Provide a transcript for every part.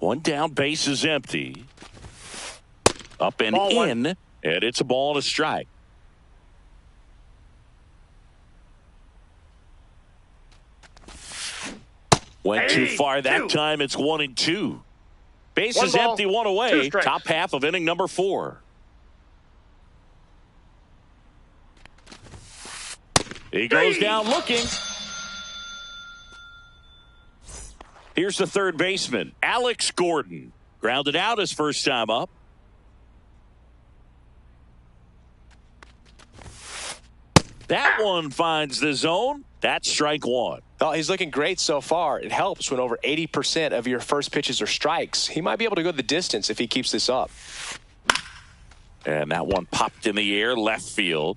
One down, base is empty. Up and Ball in, one. and it's a ball and a strike. Went too far that time. It's 1-2. Bases empty, one away. Top half of inning number 4. He goes down looking. Here's the third baseman, Alex Gordon. Grounded out his first time up. That one finds the zone. That's strike 1. Oh, he's looking great so far. It helps when over 80% of your first pitches are strikes. He might be able to go the distance if he keeps this up. And that one popped in the air, left field.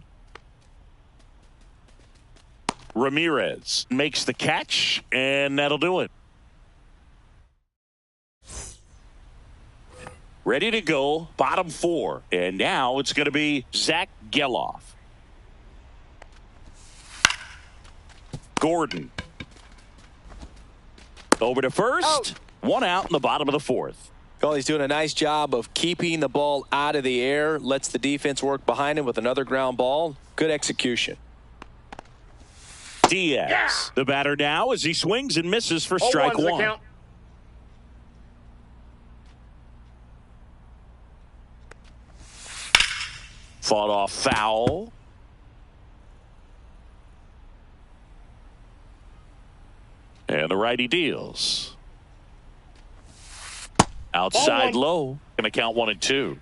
Ramirez makes the catch, and that'll do it. Ready to go, bottom 4. And now it's going to be Zach Geloff. Gordon. Over to first. One out in the bottom of the 4th. Well, he's doing a nice job of keeping the ball out of the air. Lets the defense work behind him with another ground ball. Good execution. Diaz. The batter now as he swings and misses for strike 1. Fought off foul. And the righty deals. Outside low. Going to count 1-2.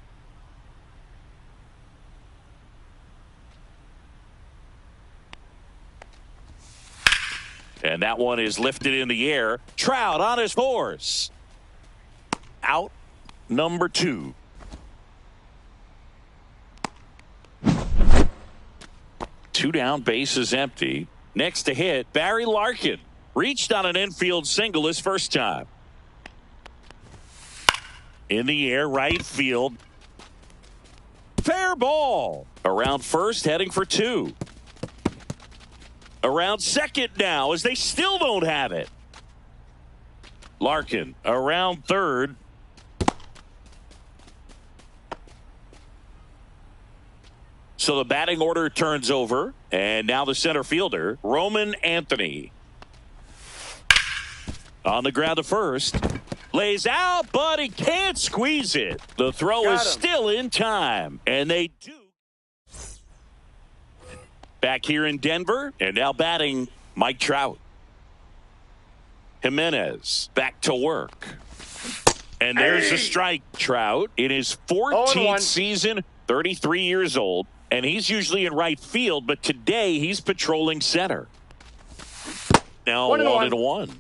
And that one is lifted in the air. Trout on his horse. Out number 2. Two down, base is empty. Next to hit, Barry Larkin. Reached on an infield single his first time. In the air, right field. Fair ball. Around first, heading for 2. Around second now as they still don't have it. Larkin around third. So the batting order turns over. And now the center fielder, Roman Anthony. On the ground to first. Lays out, but he can't squeeze it. The throw is still in time. And they do. Back here in Denver. And now batting Mike Trout. Jimenez back to work. And there's a strike. Trout in his 14th season, 33 years old. And he's usually in right field, but today he's patrolling center. Now 1-1.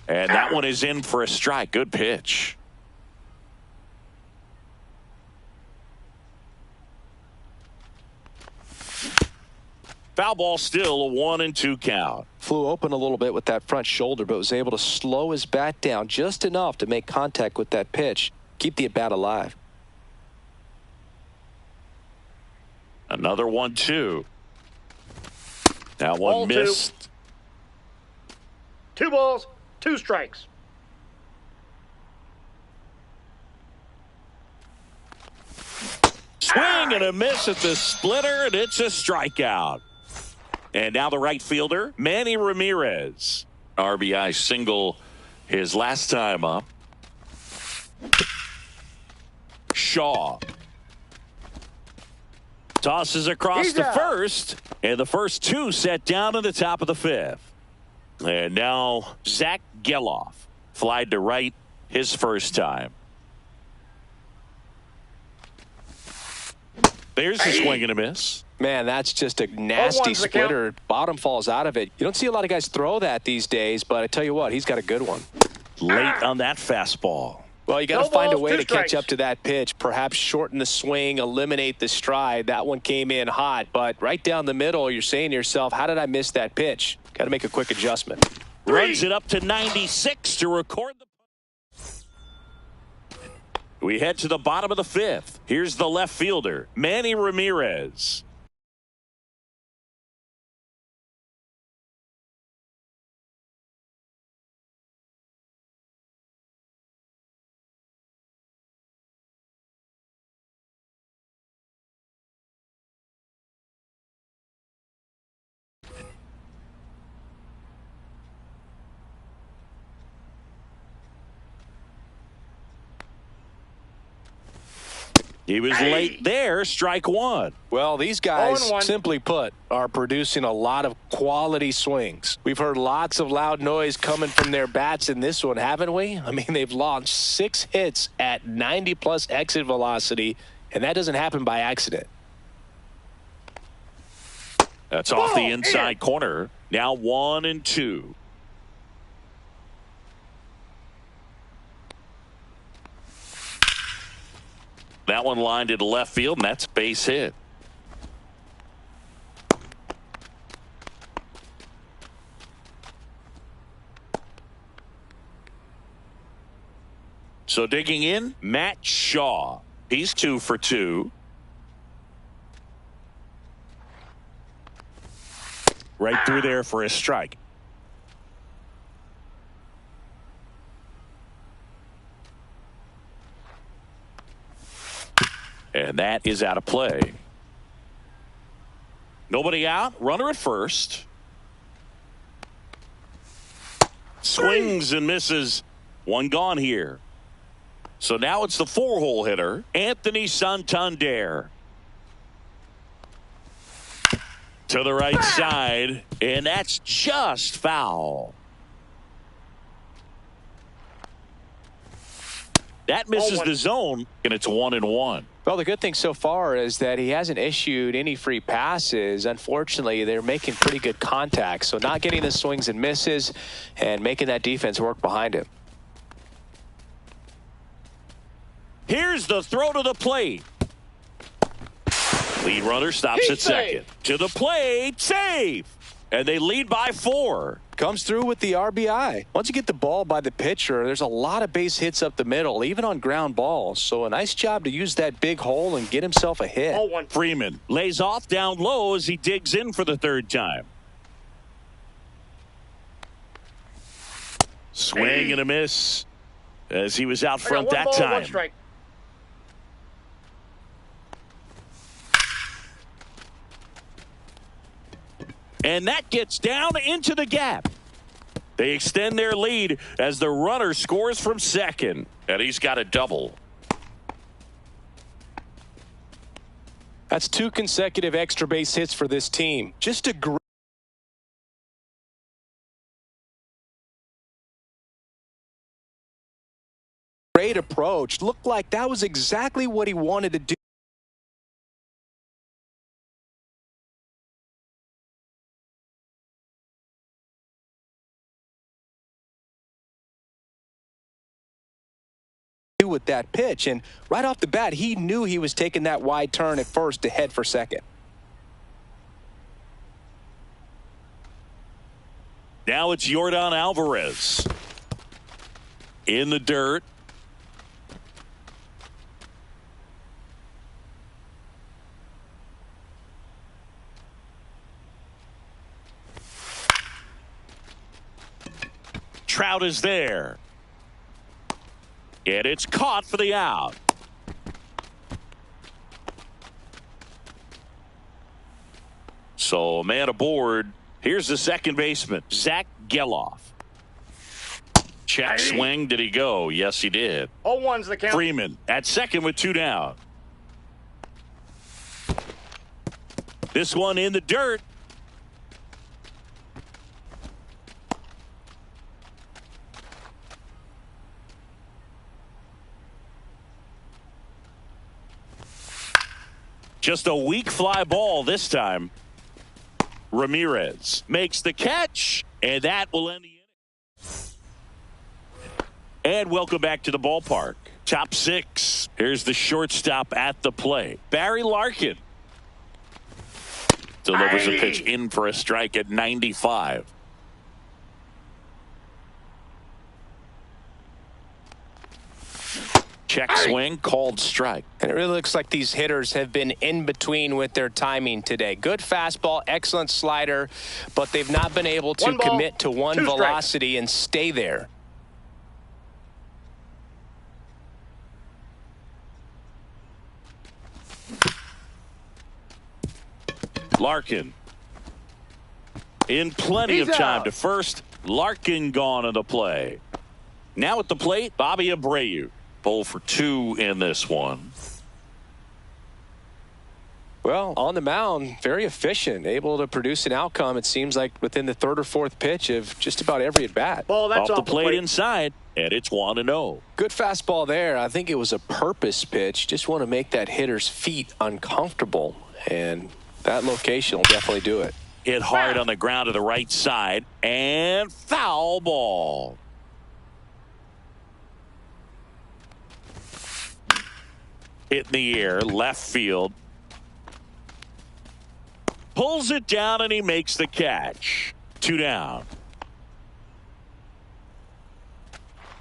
And that one is in for a strike. Good pitch. Foul ball, still a 1-2 count. Flew open a little bit with that front shoulder, but was able to slow his bat down just enough to make contact with that pitch. Keep the at-bat alive. Another 1-2. That one missed. 2 balls, 2 strikes. Swing and a miss at the splitter, and it's a strikeout. And now the right fielder, Manny Ramirez. RBI single his last time up. Shaw. Tosses across to first. And the first 2 set down in the top of the 5th. And now Zach Geloff. Flied to right his first time. There's a swing and a miss. Man, that's just a nasty splitter. Bottom falls out of it. You don't see a lot of guys throw that these days, but I tell you what, he's got a good one. Late on that fastball. Well, you got to find a way to catch up to that pitch. Perhaps shorten the swing, eliminate the stride. That one came in hot, but right down the middle, you're saying to yourself, how did I miss that pitch? Got to make a quick adjustment. Runs it up to 96 to record the. We head to the bottom of the fifth. Here's the left fielder, Manny Ramirez. He was late there, strike one. Well, these guys, simply put, are producing a lot of quality swings. We've heard lots of loud noise coming from their bats in this one, haven't we? I mean, they've launched 6 hits at 90-plus exit velocity, and that doesn't happen by accident. That's off the inside corner. Now 1-2. That one lined into left field, and that's base hit. So digging in, Matt Shaw. He's 2 for 2. Right through there for a strike. And that is out of play. Nobody out. Runner at first. Swings and misses. One gone here. So now it's the 4-hole hitter, Anthony Santander. To the right side, and that's just foul. That misses the zone, and it's 1-1. Well, the good thing so far is that he hasn't issued any free passes. Unfortunately, they're making pretty good contact, so not getting the swings and misses and making that defense work behind him. Here's the throw to the plate. Lead runner stops at second. To the plate, save. And they lead by 4. Comes through with the RBI. Once you get the ball by the pitcher, there's a lot of base hits up the middle, even on ground balls. So a nice job to use that big hole and get himself a hit. Freeman lays off down low as he digs in for the 3rd time. Swing and a miss as he was out front that time. And that gets down into the gap. They extend their lead as the runner scores from second. And he's got a double. That's 2 consecutive extra base hits for this team. Just a great approach. Looked like that was exactly what he wanted to do. With that pitch, and right off the bat he knew he was taking that wide turn at first to head for second. Now it's Yordan Alvarez in the dirt. Trout is there. And it's caught for the out. So a man aboard. Here's the second baseman, Zach Geloff. Check swing. Did he go? Yes, he did. 0-1's the count. Freeman at second with 2 down. This one in the dirt. Just a weak fly ball this time. Ramirez makes the catch, and that will end the inning. And welcome back to the ballpark. Top 6. Here's the shortstop at the plate. Barry Larkin delivers a pitch in for a strike at 95. Check swing, called strike. And it really looks like these hitters have been in between with their timing today. Good fastball, excellent slider, but they've not been able to commit to one velocity and stay there. Larkin in plenty of time to first. Larkin gone in the play. Now at the plate, Bobby Abreu. 0 for 2 in this one. Well, on the mound, very efficient, able to produce an outcome, it seems like, within the third or fourth pitch of just about every at-bat. Ball, that's off the plate inside, and it's 1-0. Good fastball there. I think it was a purpose pitch. Just want to make that hitter's feet uncomfortable, and that location will definitely do it. Hit hard on the ground to the right side, and foul ball. Hit in the air, left field. Pulls it down, and he makes the catch. 2 down.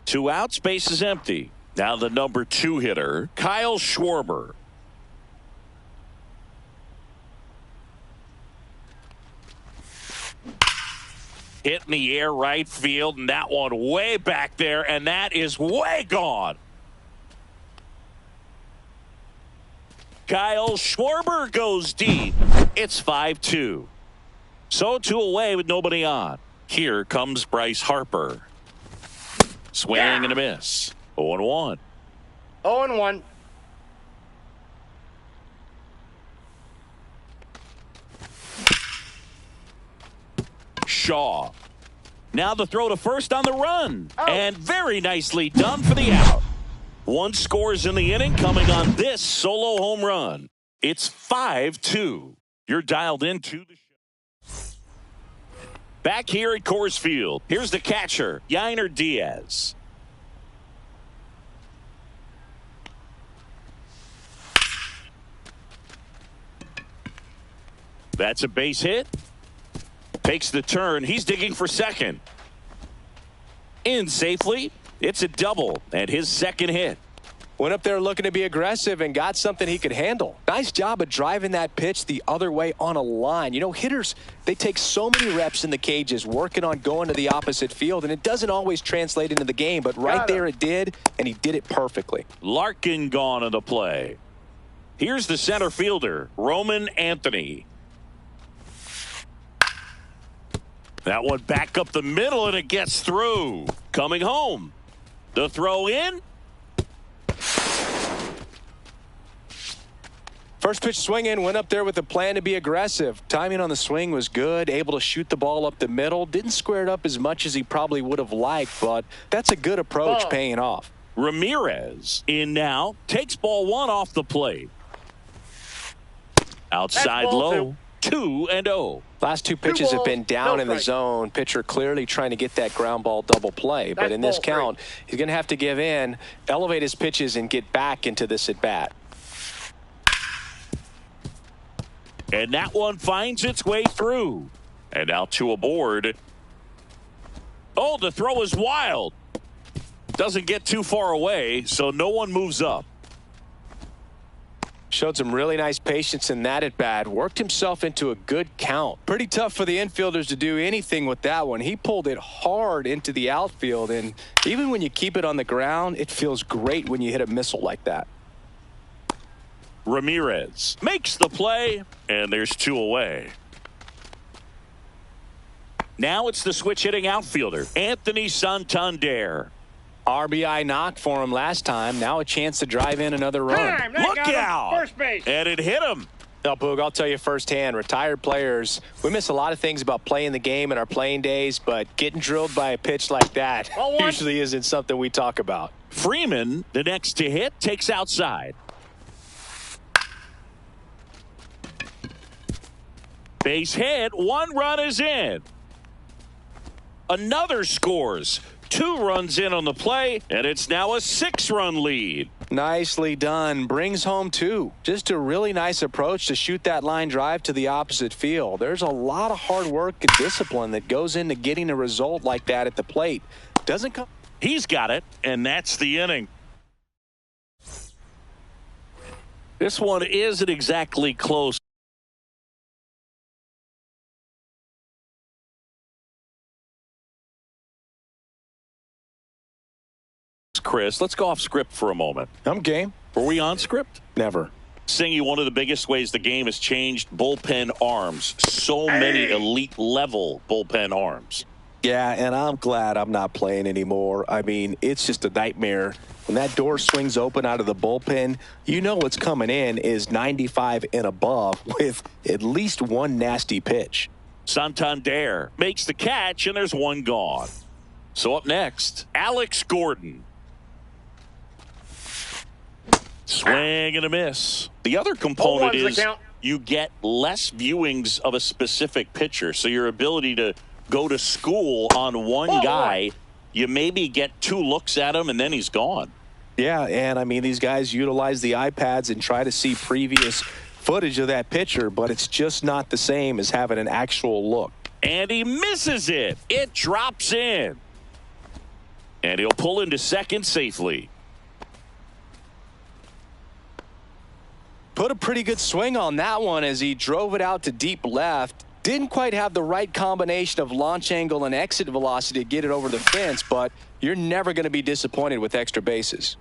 2 outs, base is empty. Now the number 2 hitter, Kyle Schwarber. Hit in the air, right field, and that one way back there, and that is way gone. Kyle Schwarber goes deep. It's 5-2. So 2 away with nobody on. Here comes Bryce Harper. Swing and a miss. 0-1. 0-1. Shaw. Now the throw to first on the run. And very nicely done for the out. 1 scores in the inning coming on this solo home run. It's 5-2. You're dialed into the show. Back here at Coors Field, here's the catcher, Yainer Diaz. That's a base hit. Takes the turn. He's digging for second. In safely. It's a double and his second hit. Went up there looking to be aggressive and got something he could handle. Nice job of driving that pitch the other way on a line. You know, hitters, they take so many reps in the cages working on going to the opposite field, and it doesn't always translate into the game, but right there it did, and he did it perfectly. Larkin gone in the play. Here's the center fielder, Roman Anthony. That one back up the middle, and it gets through. Coming home. The throw in. First pitch swinging, went up there with a plan to be aggressive. Timing on the swing was good, able to shoot the ball up the middle. Didn't square it up as much as he probably would have liked, but that's a good approach paying off. Ramirez in now, takes ball 1 off the plate. Outside low, 2-0. Last 2 pitches have been down in the zone. Pitcher clearly trying to get that ground ball double play. But in this count, he's going to have to give in, elevate his pitches, and get back into this at bat. And that one finds its way through. And out to aboard. Oh, the throw is wild. Doesn't get too far away, so no one moves up. Showed some really nice patience in that at bat. Worked himself into a good count. Pretty tough for the infielders to do anything with that one. He pulled it hard into the outfield, and even when you keep it on the ground, it feels great when you hit a missile like that. Ramirez makes the play, and there's 2 away. Now it's the switch hitting outfielder, Anthony Santander. RBI knock for him last time. Now a chance to drive in another run. Look out! First base. And it hit him. Now, Boog, I'll tell you firsthand, retired players, we miss a lot of things about playing the game in our playing days, but getting drilled by a pitch like that usually isn't something we talk about. Freeman, the next to hit, takes outside. Base hit, 1 run is in. Another scores. 2 runs in on the play, and it's now a 6-run lead. Nicely done. Brings home 2. Just a really nice approach to shoot that line drive to the opposite field. There's a lot of hard work and discipline that goes into getting a result like that at the plate. Doesn't come. He's got it, and that's the inning. This one isn't exactly close. Chris, let's go off script for a moment. I'm game. Were we on script? Never. Singy, one of the biggest ways the game has changed, bullpen arms. So many elite level bullpen arms. Yeah, and I'm glad I'm not playing anymore. I mean, it's just a nightmare. When that door swings open out of the bullpen, you know what's coming in is 95 and above with at least one nasty pitch. Santander makes the catch, and there's one gone. So up next, Alex Gordon. Swing and a miss. The other component is you get less viewings of a specific pitcher. So your ability to go to school on one guy, you maybe get 2 looks at him and then he's gone. Yeah, and I mean, these guys utilize the iPads and try to see previous footage of that pitcher, but it's just not the same as having an actual look. And he misses it. It drops in. And he'll pull into second safely. Put a pretty good swing on that one as he drove it out to deep left. Didn't quite have the right combination of launch angle and exit velocity to get it over the fence, but you're never going to be disappointed with extra bases.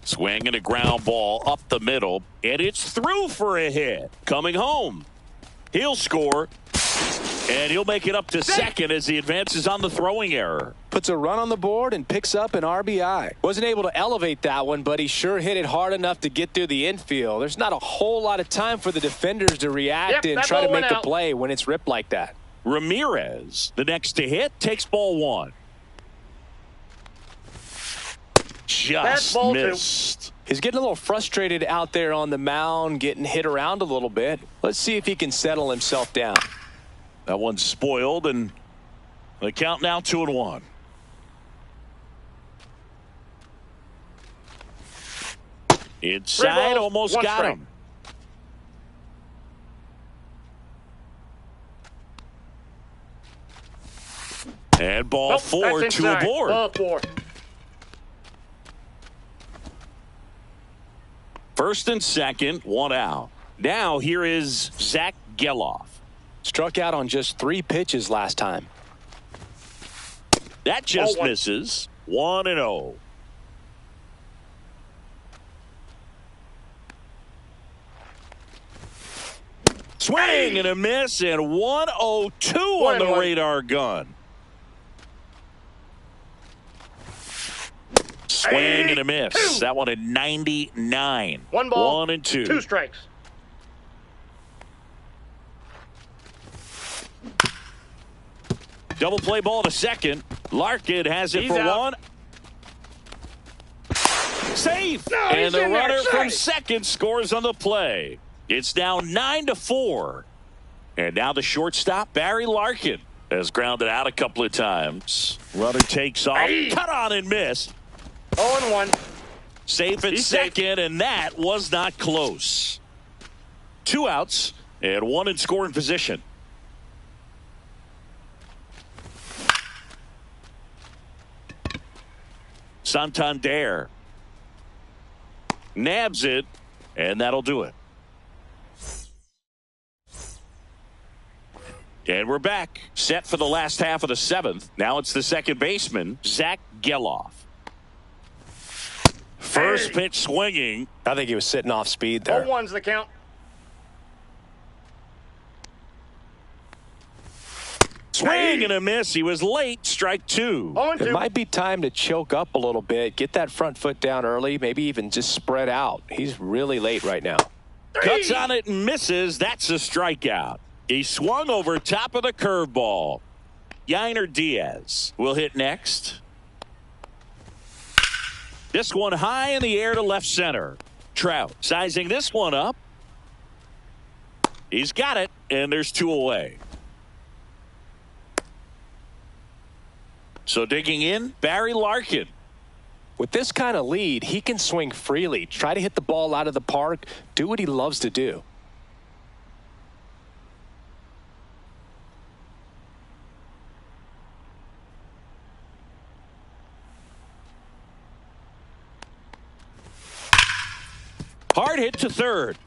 Swing and a ground ball up the middle, and it's through for a hit. Coming home. He'll score. And he'll make it up to second as he advances on the throwing error. Puts a run on the board and picks up an RBI. Wasn't able to elevate that one, but he sure hit it hard enough to get through the infield. There's not a whole lot of time for the defenders to react and try to make a play when it's ripped like that. Ramirez, the next to hit, takes ball 1. Just missed. He's getting a little frustrated out there on the mound, getting hit around a little bit. Let's see if he can settle himself down. That one's spoiled, and the count now 2-1. Inside, almost got him. And ball 4, 2 aboard. Ball 4. First and second, 1 out. Now here is Zach Geloff. Struck out on just 3 pitches last time. That just misses. 1-0. Swing and a miss, and 102 on the radar gun. Swing and a miss. That one at 99. 1 ball, 1-2. 2 strikes. Double play ball to second. Larkin has it for out. 1. Safe. No, and the runner from second scores on the play. It's now 9-4. And now the shortstop, Barry Larkin, has grounded out a couple of times. Runner takes off. Cut on and miss. 0-1. Safe at second, and that was not close. 2 outs and 1 in scoring position. Santander nabs it, and that'll do it. And we're back, set for the last half of the 7th. Now it's the second baseman, Zach Geloff. First pitch swinging. I think he was sitting off speed there. 0-1's the count. Swing and a miss. He was late. Strike 2. It might be time to choke up a little bit. Get that front foot down early. Maybe even just spread out. He's really late right now. Cuts on it and misses. That's a strikeout. He swung over top of the curveball. Yainer Diaz will hit next. This one high in the air to left center. Trout sizing this one up. He's got it, and there's 2 away. So digging in, Barry Larkin. With this kind of lead, he can swing freely, try to hit the ball out of the park, do what he loves to do. Hard hit to third.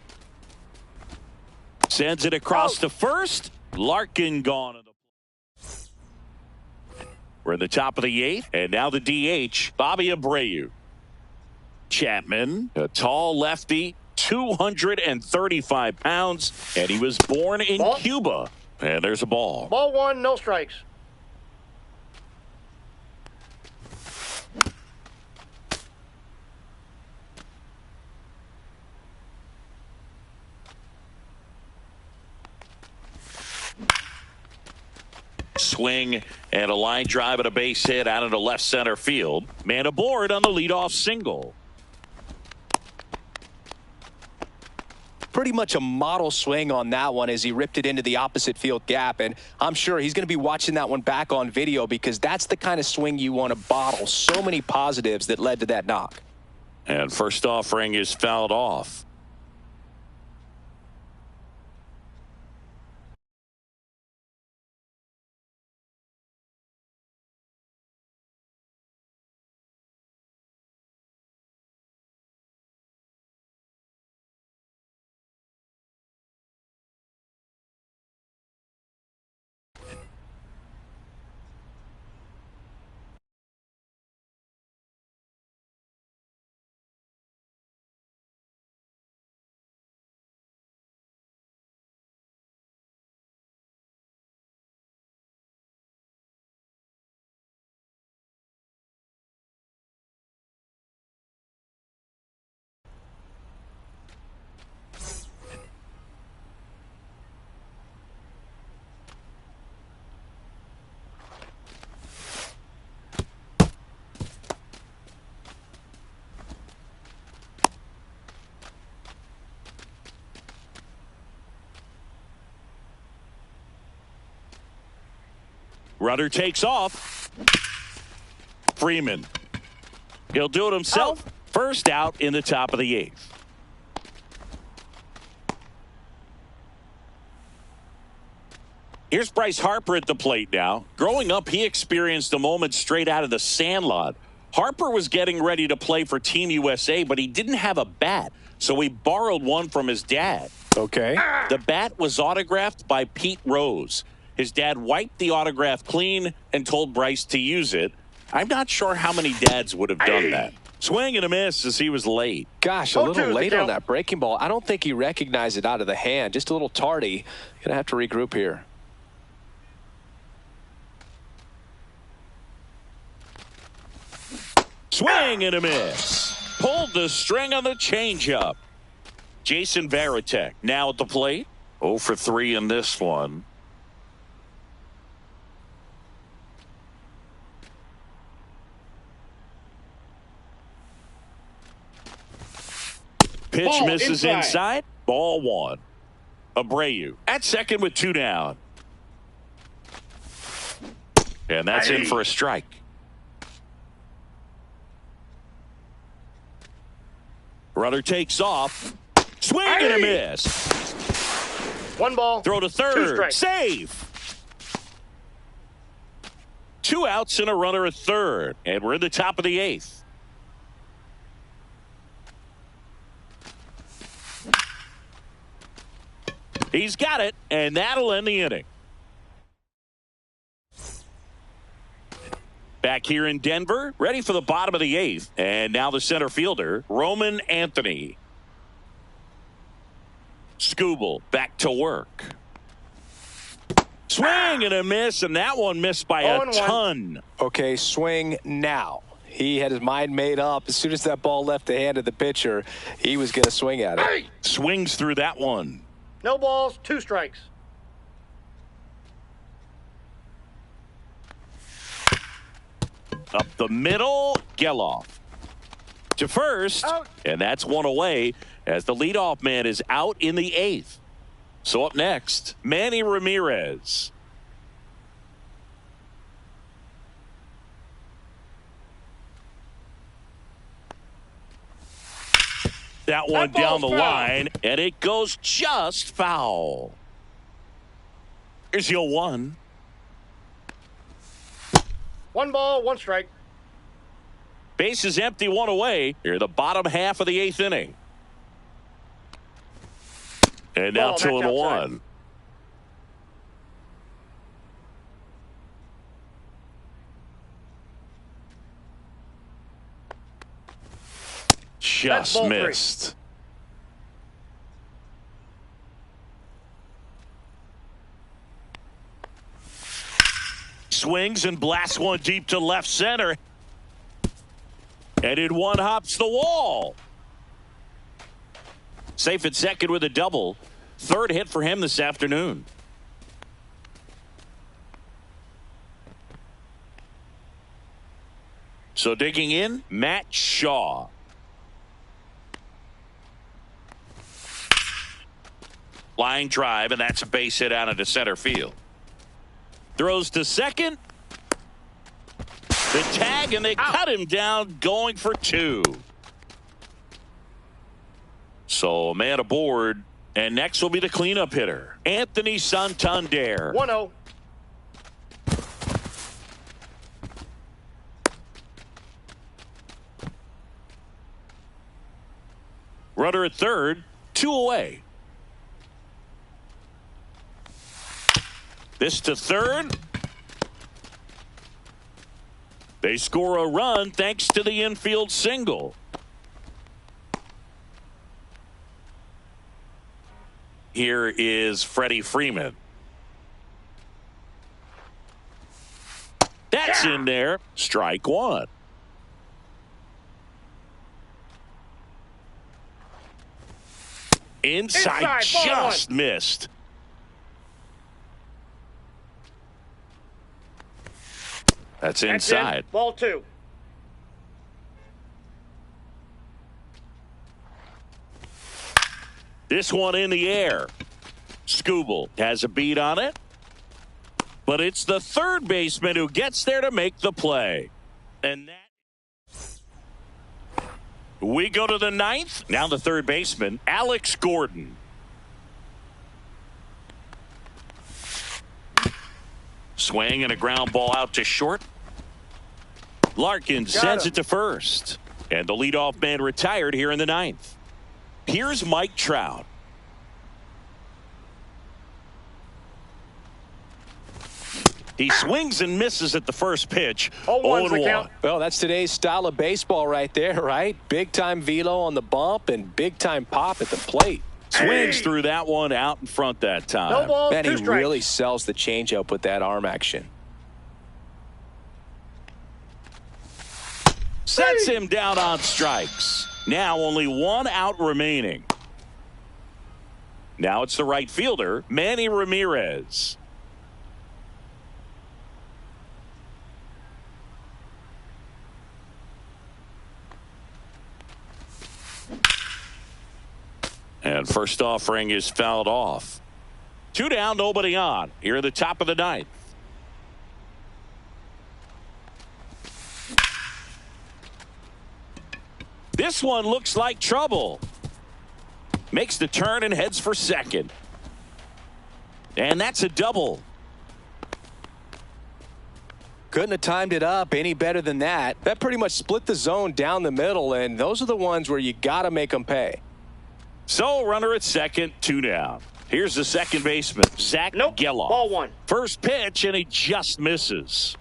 Sends it across to first. Larkin gone. We're in the top of the eighth, and now the DH, Bobby Abreu. Chapman, a tall lefty, 235 pounds, and he was born in Cuba. And there's a ball. Ball one, no strikes. Swing and a line drive and a base hit out into left center field. Man aboard on the leadoff single. Pretty much a model swing on that one as he ripped it into the opposite field gap, and I'm sure he's going to be watching that one back on video because that's the kind of swing you want to bottle. So many positives that led to that knock. And first offering is fouled off. Runner takes off. Freeman. He'll do it himself. First out in the top of the eighth. Here's Bryce Harper at the plate now. Growing up, he experienced a moment straight out of the Sandlot. Harper was getting ready to play for Team USA, but he didn't have a bat, so he borrowed one from his dad. Okay. The bat was autographed by Pete Rose. His dad wiped the autograph clean and told Bryce to use it. I'm not sure how many dads would have done that. Swing and a miss as he was late. Gosh, a little late on that breaking ball. I don't think he recognized it out of the hand. Just a little tardy. Gonna have to regroup here. Swing and a miss. Pulled the string on the changeup. Jason Varitek now at the plate. 0 for 3 in this one. Pitch Ball misses inside. Ball one. Abreu at second with 2 down. And that's in for a strike. Runner takes off. Swing and a miss. 1 ball. Throw to third. Save. 2 outs and a runner at third. And we're in the top of the eighth. He's got it, and that'll end the inning. Back here in Denver, ready for the bottom of the eighth. And now the center fielder, Roman Anthony. Skubal back to work. Swing and a miss, and that one missed by a ton. Okay, swing now. He had his mind made up. As soon as that ball left the hand of the pitcher, he was going to swing at it. Swings through that one. No balls, 2 strikes. Up the middle, Geloff to first, and that's one away as the leadoff man is out in the eighth. So up next, Manny Ramirez. That one down the line, and it goes just foul. Here's your 1. 1 ball, 1 strike. Base is empty, 1 away. Here, the bottom half of the eighth inning. And now 2-1. Just missed. Swings and blasts one deep to left center. And in one hops the wall. Safe at second with a double. Third hit for him this afternoon. So digging in, Matt Shaw. Line drive, and that's a base hit out into center field. Throws to second. The tag, and they cut him down going for 2. So a man aboard, and next will be the cleanup hitter, Anthony Santander. 1-0. Runner at third, 2 away. This to third. They score a run thanks to the infield single. Here is Freddie Freeman. That's in there. Strike 1. Inside just missed. That's inside. Ball 2. This one in the air. Skubal has a beat on it. But it's the third baseman who gets there to make the play. And that. We go to the 9th. Now the third baseman, Alex Gordon. Swing and a ground ball out to short. Larkin sends it to first. And the leadoff man retired here in the 9th. Here's Mike Trout. He swings and misses at the first pitch. 0-1. Well, that's today's style of baseball right there, right? Big time velo on the bump and big time pop at the plate. Swings through that one out in front that time. No ball, Man, 2 he strikes. really sells the changeup with that arm action. Sets him down on strikes. Now only 1 out remaining. Now it's the right fielder, Manny Ramirez. And first offering is fouled off. 2 down, nobody on. Here at the top of the 9th. This one looks like trouble. Makes the turn and heads for second. And that's a double. Couldn't have timed it up any better than that. That pretty much split the zone down the middle, and those are the ones where you got to make them pay. So runner at second, 2 down. Here's the second baseman, Zach Geloff. Ball 1. First pitch, and he just misses.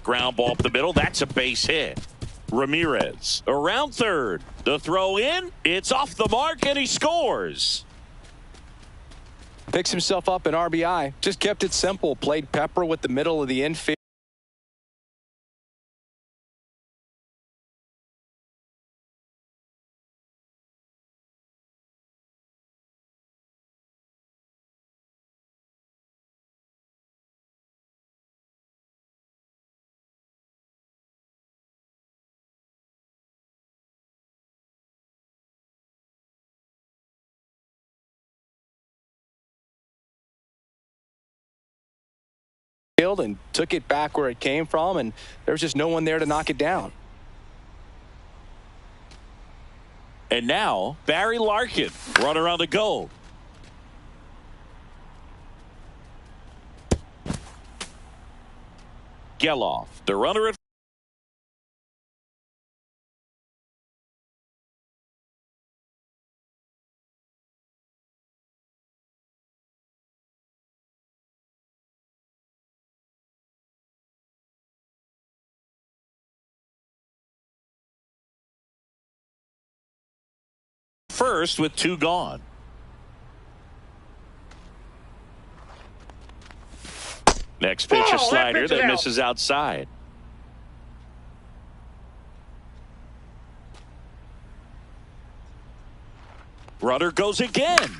Ground ball up the middle. That's a base hit. Ramirez around third. The throw in. It's off the mark, and he scores. Picks himself up an RBI. Just kept it simple. Played pepper with the middle of the infield. And took it back where it came from, and there was just no one there to knock it down. And now Barry Larkin, runner on the go. Geloff, the runner at first with 2 gone. Next pitch, a slider that misses outside. Runner goes again.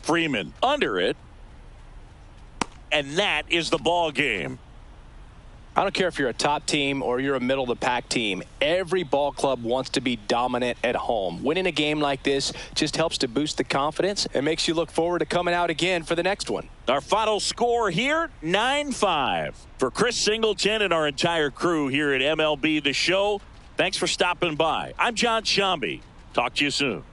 Freeman under it. And that is the ball game. I don't care if you're a top team or you're a middle-of-the-pack team. Every ball club wants to be dominant at home. Winning a game like this just helps to boost the confidence and makes you look forward to coming out again for the next one. Our final score here, 9-5. For Chris Singleton and our entire crew here at MLB The Show, thanks for stopping by. I'm John Shambi. Talk to you soon.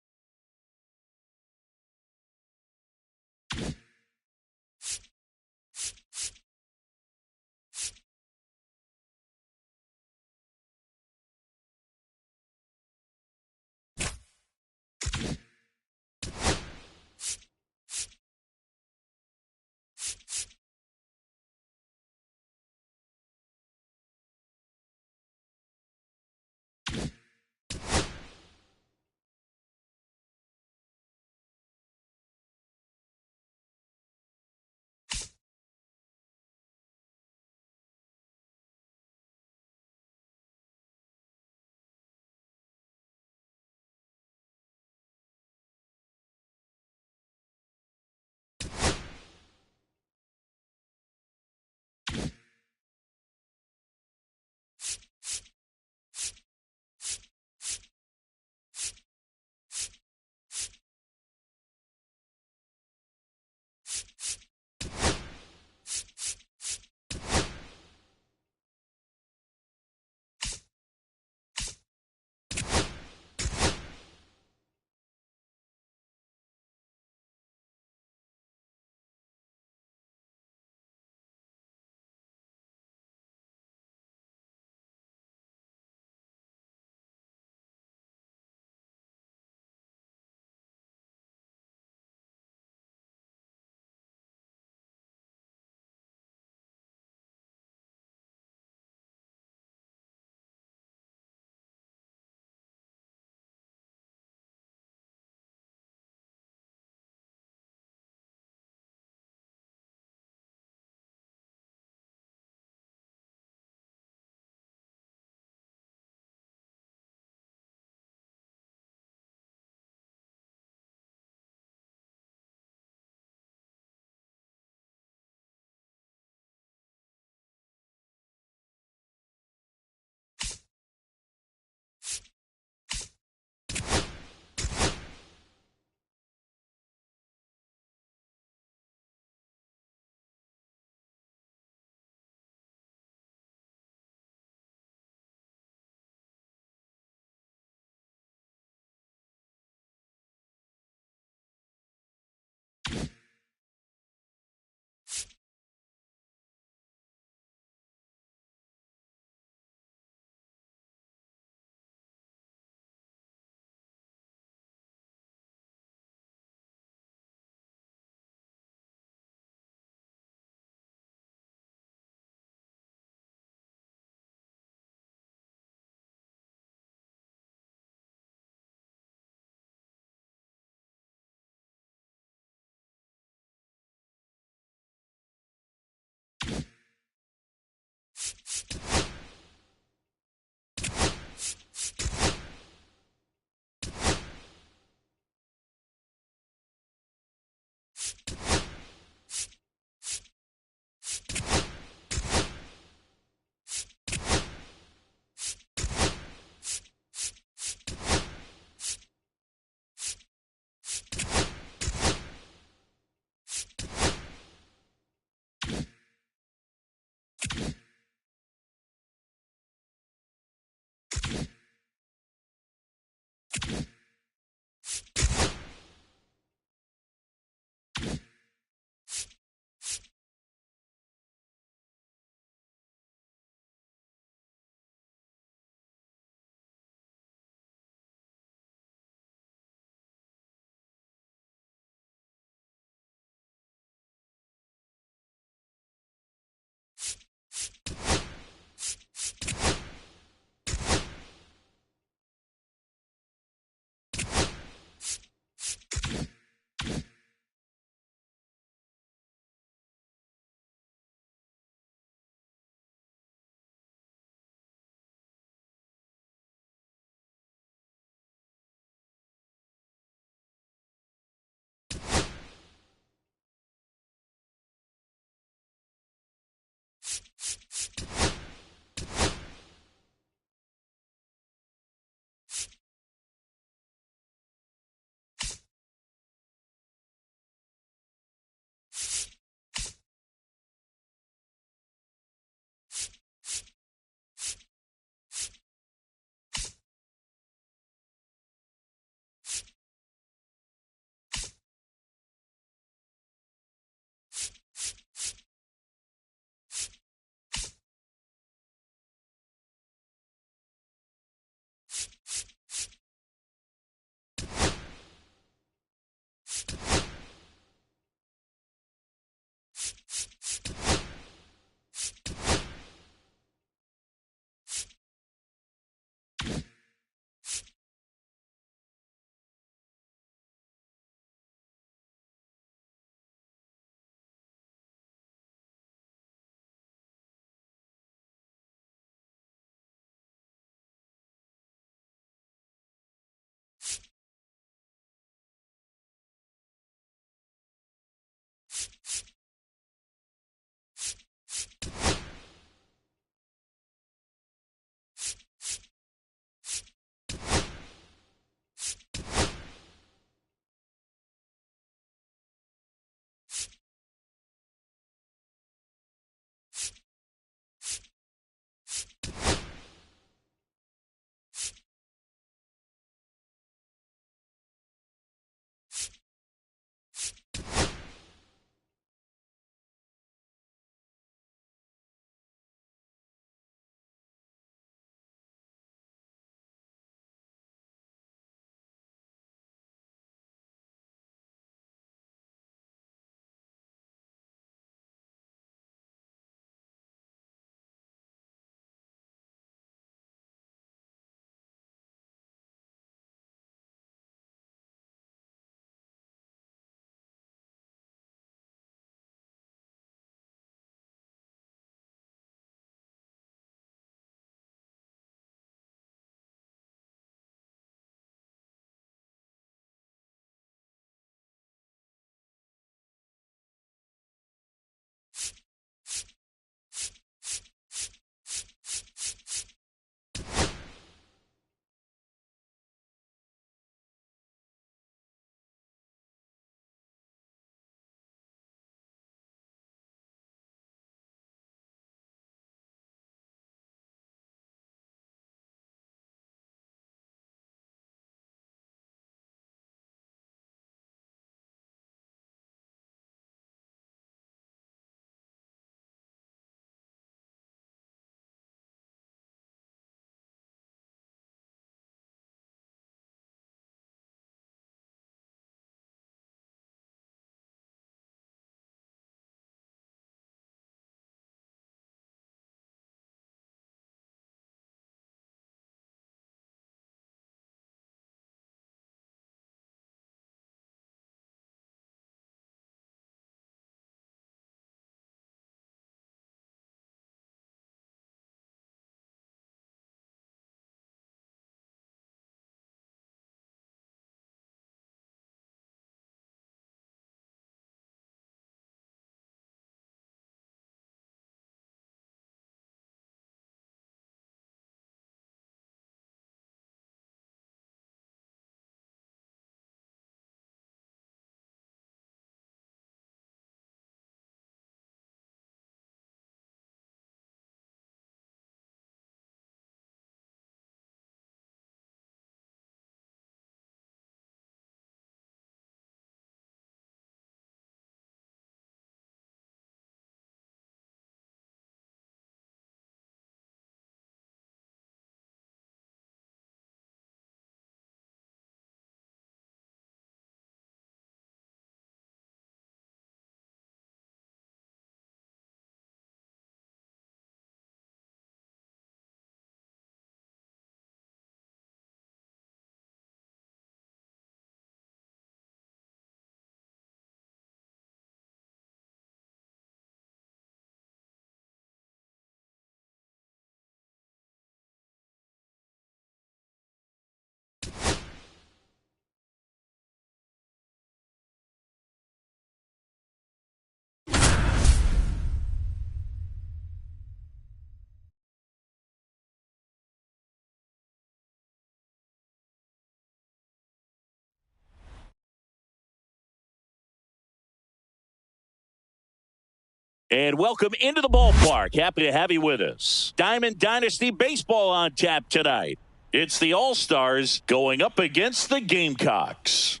And welcome into the ballpark. Happy to have you with us. Diamond Dynasty Baseball on tap tonight. It's the All-Stars going up against the Gamecocks.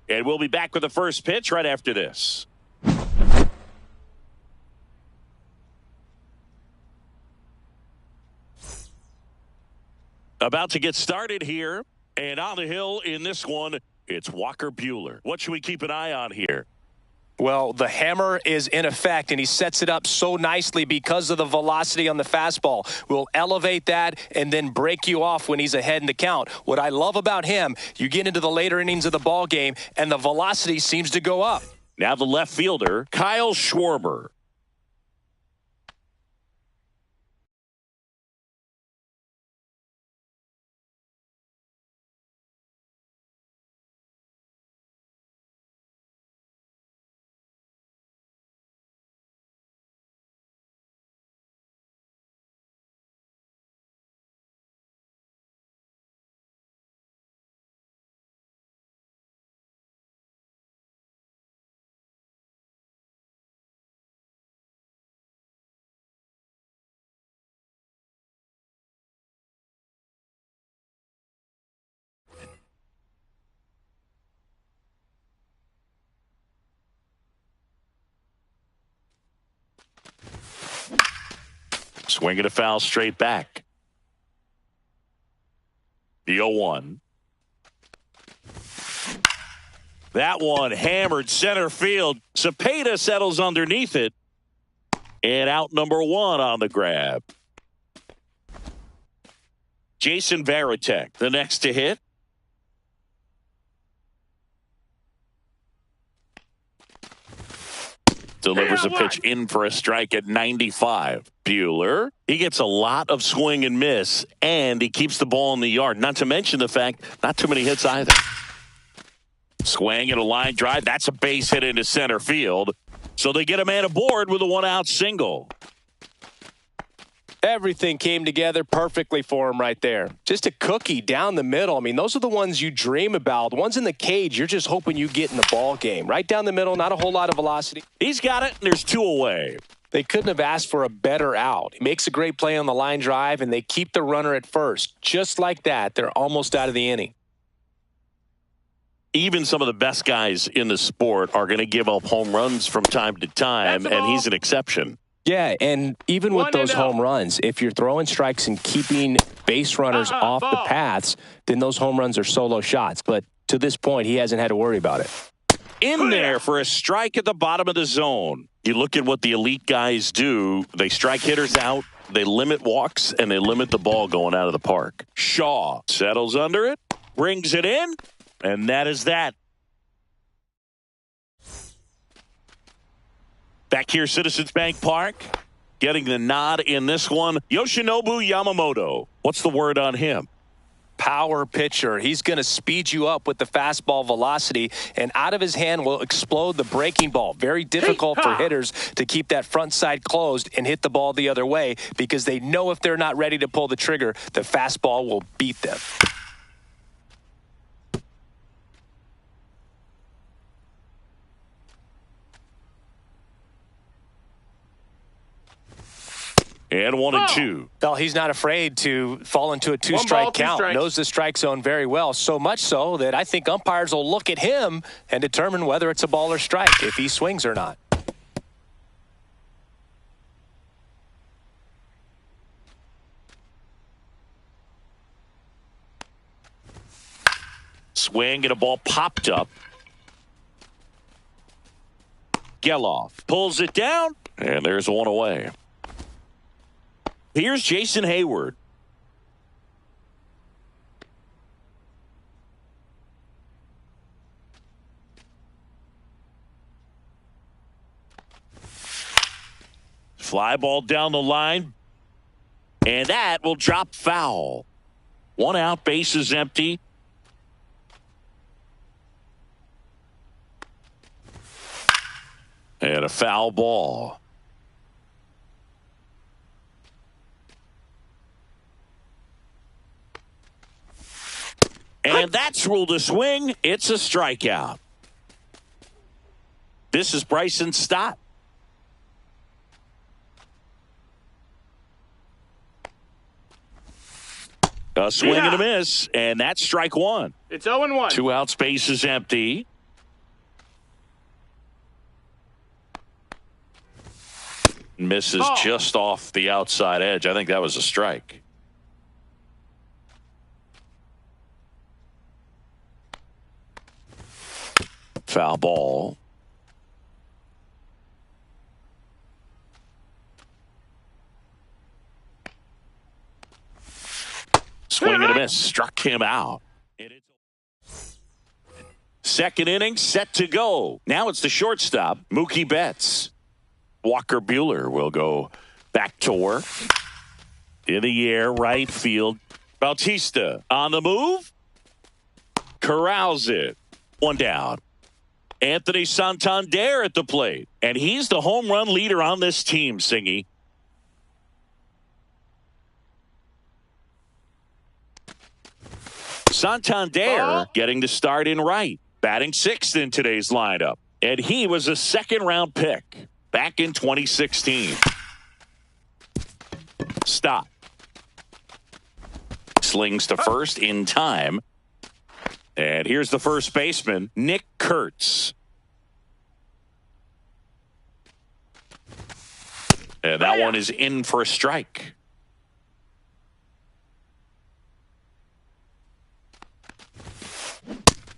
And we'll be back with the first pitch right after this. About to get started here. And on the hill in this one, it's Walker Buehler. What should we keep an eye on here? Well, the hammer is in effect, and he sets it up so nicely because of the velocity on the fastball. We'll elevate that and then break you off when he's ahead in the count. What I love about him, you get into the later innings of the ball game, and the velocity seems to go up. Now the left fielder, Kyle Schwarber. Swinging a foul straight back. The 0-1. That one hammered center field. Cepeda settles underneath it. And out number 1 on the grab. Jason Varitek, the next to hit. Delivers a pitch in for a strike at 95. Buehler, he gets a lot of swing and miss, and he keeps the ball in the yard. Not to mention the fact, not too many hits either. Swing and a line drive. That's a base hit into center field. So they get a man aboard with a 1-out single. Everything came together perfectly for him right there. Just a cookie down the middle. I mean, those are the ones you dream about. The ones in the cage, you're just hoping you get in the ball game. Right down the middle, not a whole lot of velocity. He's got it, and there's 2 away. They couldn't have asked for a better out. He makes a great play on the line drive, and they keep the runner at first. Just like that, they're almost out of the inning. Even some of the best guys in the sport are going to give up home runs from time to time, and he's an exception. Yeah, and even with those home runs, if you're throwing strikes and keeping base runners off the paths, then those home runs are solo shots. But to this point, he hasn't had to worry about it. In there for a strike at the bottom of the zone. You look at what the elite guys do. They strike hitters out, they limit walks, and they limit the ball going out of the park. Shaw settles under it, brings it in, and that is that. Back here, Citizens Bank Park, getting the nod in this one, Yoshinobu Yamamoto. What's the word on him? Power pitcher. He's going to speed you up with the fastball velocity, and out of his hand will explode the breaking ball. Very difficult for hitters to keep that front side closed and hit the ball the other way because they know if they're not ready to pull the trigger, the fastball will beat them. And 1-2. Well, he's not afraid to fall into a 2-strike count. Knows the strike zone very well, so much so that I think umpires will look at him and determine whether it's a ball or strike, if he swings or not. Swing and a ball popped up. Geloff pulls it down, and there's 1 away. Here's Jason Hayward. Fly ball down the line, and that will drop foul. 1 out, base is empty. And a foul ball. And that's ruled a swing. It's a strikeout. This is Bryson Stott. A swing and a miss, and that's strike one. It's 0-1. 2 outs, base is empty. Misses just off the outside edge. I think that was a strike. Foul ball. Swing and a miss. Struck him out. Second inning set to go. Now it's the shortstop, Mookie Betts. Walker Buehler will go back to work. In the air, right field. Bautista on the move. Corrals it. One down. Anthony Santander at the plate. And he's the home run leader on this team, Singy. Santander getting the start in right. Batting sixth in today's lineup. And he was a second-round pick back in 2016. Stop. Slings to first in time. And here's the first baseman, Nick Kurtz. And that one is in for a strike.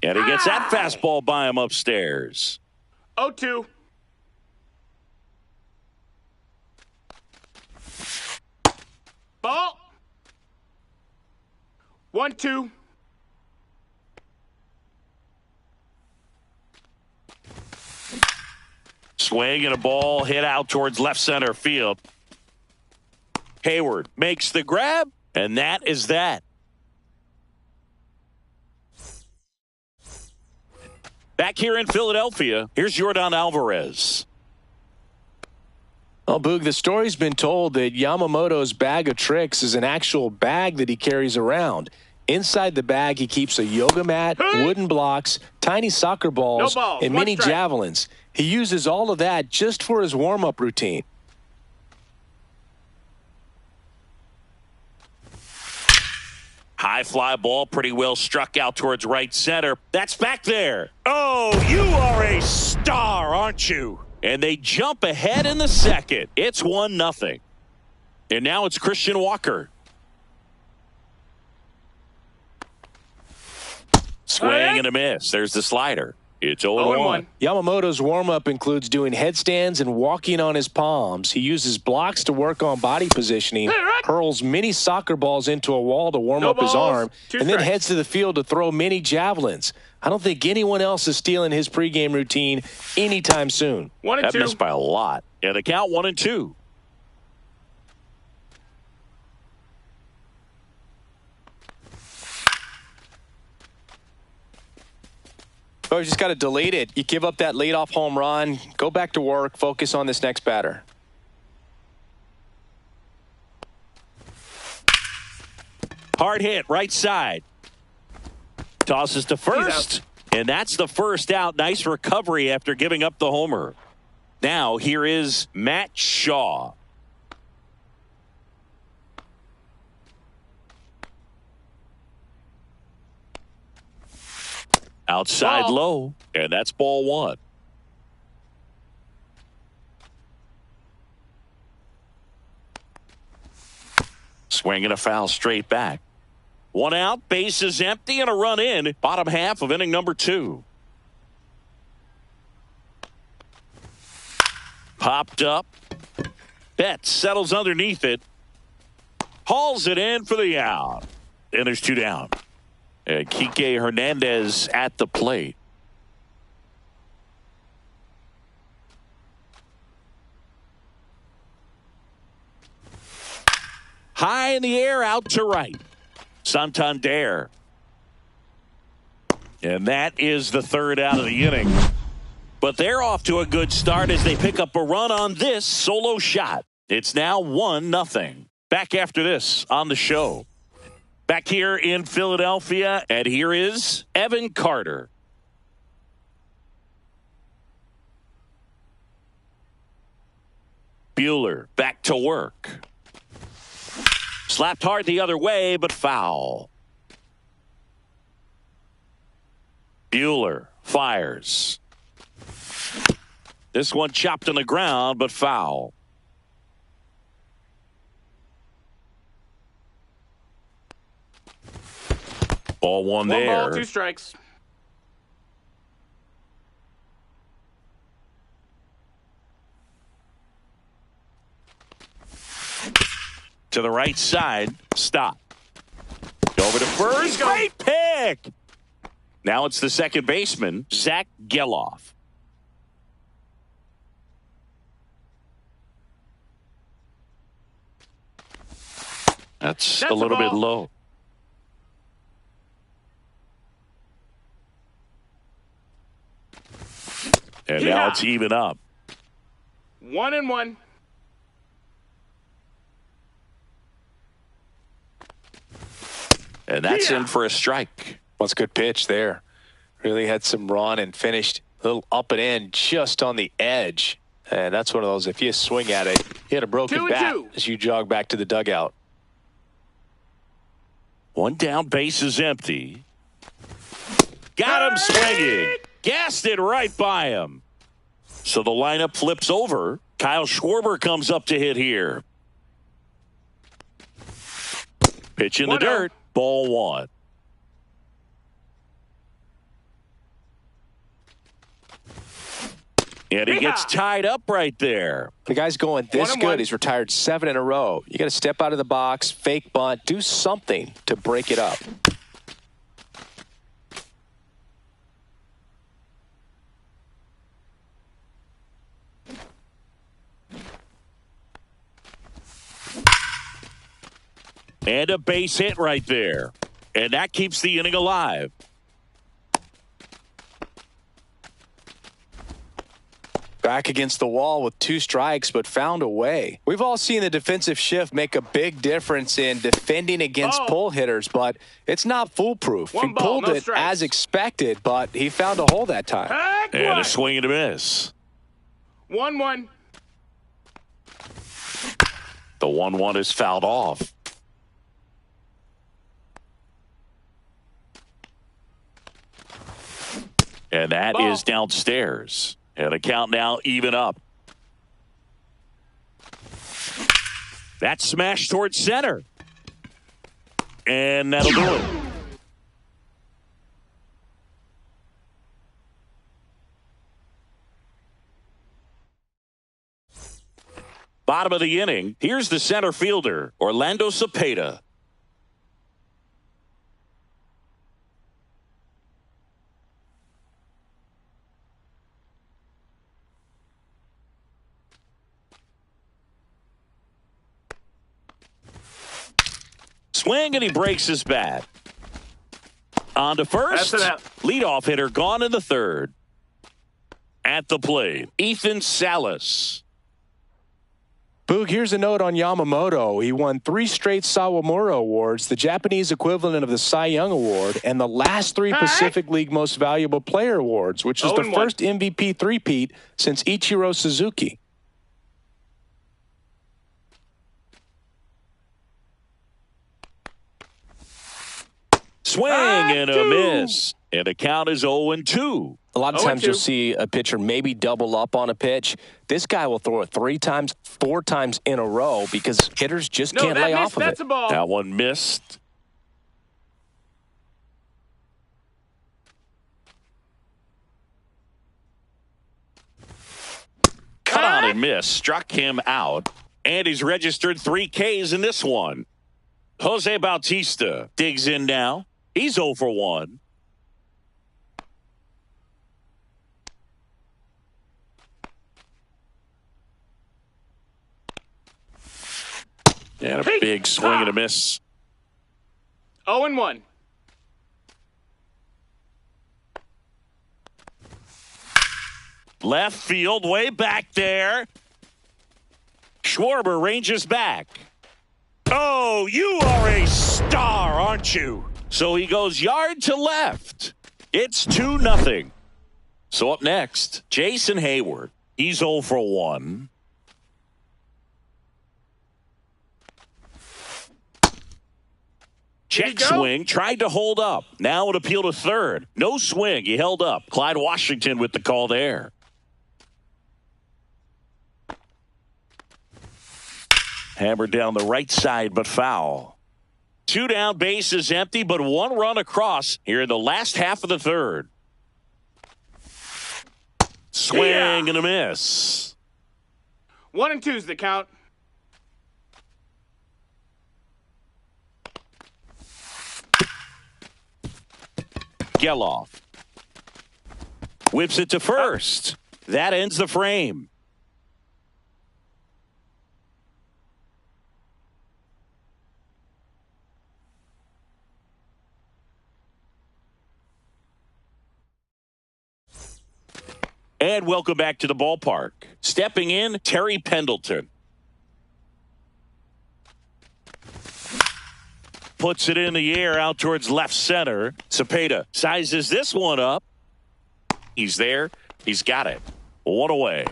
And he gets that fastball by him upstairs. 0-2. Ball. 1-2. Swing and a ball hit out towards left center field. Hayward makes the grab, and that is that. Back here in Philadelphia, here's Yordan Alvarez. Well, Boog, the story's been told that Yamamoto's bag of tricks is an actual bag that he carries around. Inside the bag, he keeps a yoga mat, wooden blocks, tiny soccer balls, and mini javelins. He uses all of that just for his warm-up routine. High fly ball, pretty well struck out towards right center. That's back there. Oh, you are a star, aren't you? And they jump ahead in the second. It's 1-0. And now it's Christian Walker. Swing and a miss. There's the slider. It's 0-1. Yamamoto's warm-up includes doing headstands and walking on his palms. He uses blocks to work on body positioning, hurls mini soccer balls into a wall to warm up his arm, and then heads to the field to throw mini javelins. I don't think anyone else is stealing his pregame routine anytime soon. 1-2. That missed by a lot. Yeah, the count 1-2. Oh, you just got to delete it. You give up that leadoff home run, go back to work, focus on this next batter. Hard hit, right side. Tosses to first, and that's the first out. Nice recovery after giving up the homer. Now, here is Matt Shaw. Outside low, and that's ball one. Swing and a foul straight back. One out, base is empty, and a run in. Bottom half of inning number 2. Popped up. Betts settles underneath it. Hauls it in for the out. And there's 2 down. And Kike Hernandez at the plate. High in the air, out to right. Santander. And that is the third out of the inning. But they're off to a good start as they pick up a run on this solo shot. It's now 1-0. Back after this on the show. Back here in Philadelphia, and here is Evan Carter. Buehler back to work. Slapped hard the other way, but foul. Buehler fires. This one chopped on the ground, but foul. Ball one there. One ball, 2 strikes. To the right side. Stop. Over to first. Great pick. Now it's the second baseman, Zach Geloff. That's a little bit low. And now it's even up. 1-1. And that's in for a strike. What's a good pitch there? Really had some run and finished a little up and in just on the edge. And that's one of those, if you swing at it, you hit a broken bat as you jog back to the dugout. One down, base is empty. Got him swinging. Gassed it right by him. So the lineup flips over. Kyle Schwarber comes up to hit here. Pitch in the dirt. Ball one. And he gets tied up right there. The guy's going this good. He's retired 7 in a row. You got to step out of the box, fake bunt, do something to break it up. And a base hit right there. And that keeps the inning alive. Back against the wall with 2 strikes, but found a way. We've all seen the defensive shift make a big difference in defending against pull hitters, but it's not foolproof. He pulled it as expected, but he found a hole that time. And a swing and a miss. 1-1. The 1-1 is fouled off. And that is downstairs. And the count now even up. That's smashed towards center. And that'll do it. Bottom of the inning. Here's the center fielder, Orlando Cepeda. Swing, and he breaks his bat. On to first. Leadoff hitter gone in the third. At the plate, Ethan Salas. Boog, here's a note on Yamamoto. He won 3 straight Sawamura Awards, the Japanese equivalent of the Cy Young Award, and the last 3 Pacific League Most Valuable Player Awards, which is the first MVP three-peat since Ichiro Suzuki. Swing and a miss. And the count is 0-2. A lot of times you'll see a pitcher maybe double up on a pitch. This guy will throw it 3 times, 4 times in a row because hitters just can't lay off of it. That one missed. Cut on and miss. Struck him out. And he's registered 3 Ks in this one. Jose Bautista digs in now. He's 0 for 1. And a big swing and a miss. 0-1. Left field, way back there. Schwarber ranges back. Oh, you are a star, aren't you? So he goes yard to left. It's 2-0. So up next, Jason Hayward. He's 0 for 1. Check swing, tried to hold up. Now an appeal to third. No swing, he held up. Clyde Washington with the call there. Hammered down the right side, but foul. 2 down, bases empty, but 1 run across here in the last half of the third. Swing and a miss. 1 and 2's the count. Geloff whips it to first. That ends the frame. And welcome back to the ballpark. Stepping in, Terry Pendleton. Puts it in the air out towards left center. Cepeda sizes this one up. He's there. He's got it. 1 away.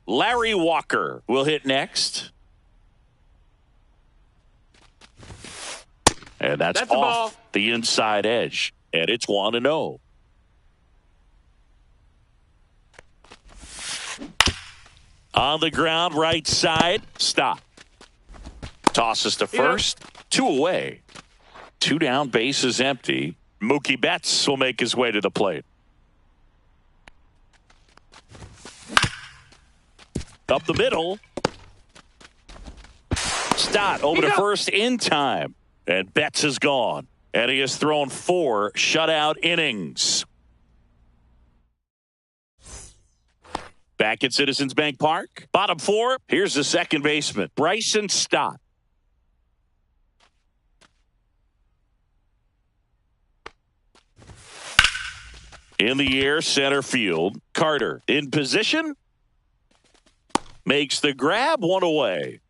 Larry Walker will hit next. And that's off the inside edge. And it's 1-0. On the ground, right side. Stop. Tosses to first. 2 away. 2 down, bases empty. Mookie Betts will make his way to the plate. Up the middle. Stott over to first in time. And Betts is gone. And he has thrown 4 shutout innings. Back at Citizens Bank Park. Bottom 4. Here's the second baseman, Bryson Stott. In the air, center field. Carter in position. Makes the grab, 1 away.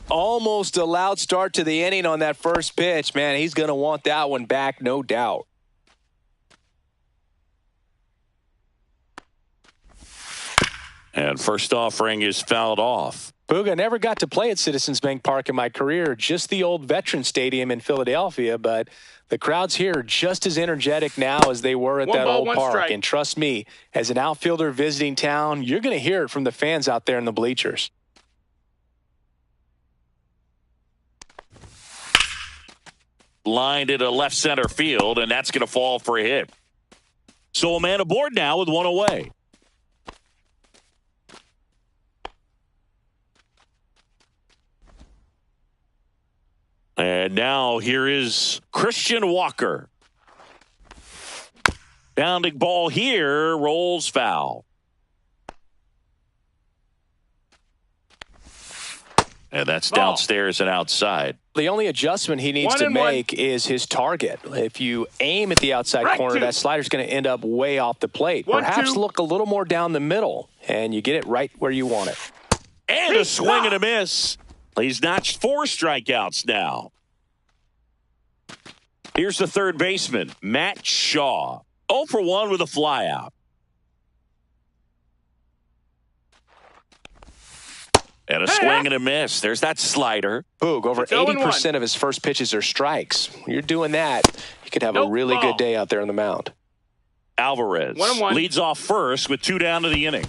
Almost a loud start to the inning on that first pitch. Man, he's going to want that one back, no doubt. And first offering is fouled off. Booga, never got to play at Citizens Bank Park in my career, just the old Veteran Stadium in Philadelphia, but the crowds here are just as energetic now as they were at that old park. Strike. And trust me, as an outfielder visiting town, you're going to hear it from the fans out there in the bleachers. Lined into left center field, and that's going to fall for a hit. So a man aboard now with 1 away. And now here is Christian Walker. Bounding ball here, rolls foul. And that's downstairs and outside. The only adjustment he needs to make is his target. If you aim at the outside corner, that slider's going to end up way off the plate. Perhaps look a little more down the middle, and you get it right where you want it. And a swing and a miss. He's notched 4 strikeouts now. Here's the third baseman, Matt Shaw. 0 for 1 with a flyout. And a swing and a miss. There's that slider. Boog, over 80% of his first pitches are strikes. When you're doing that, you could have a really good day out there on the mound. Alvarez leads off first with 2 down to the inning.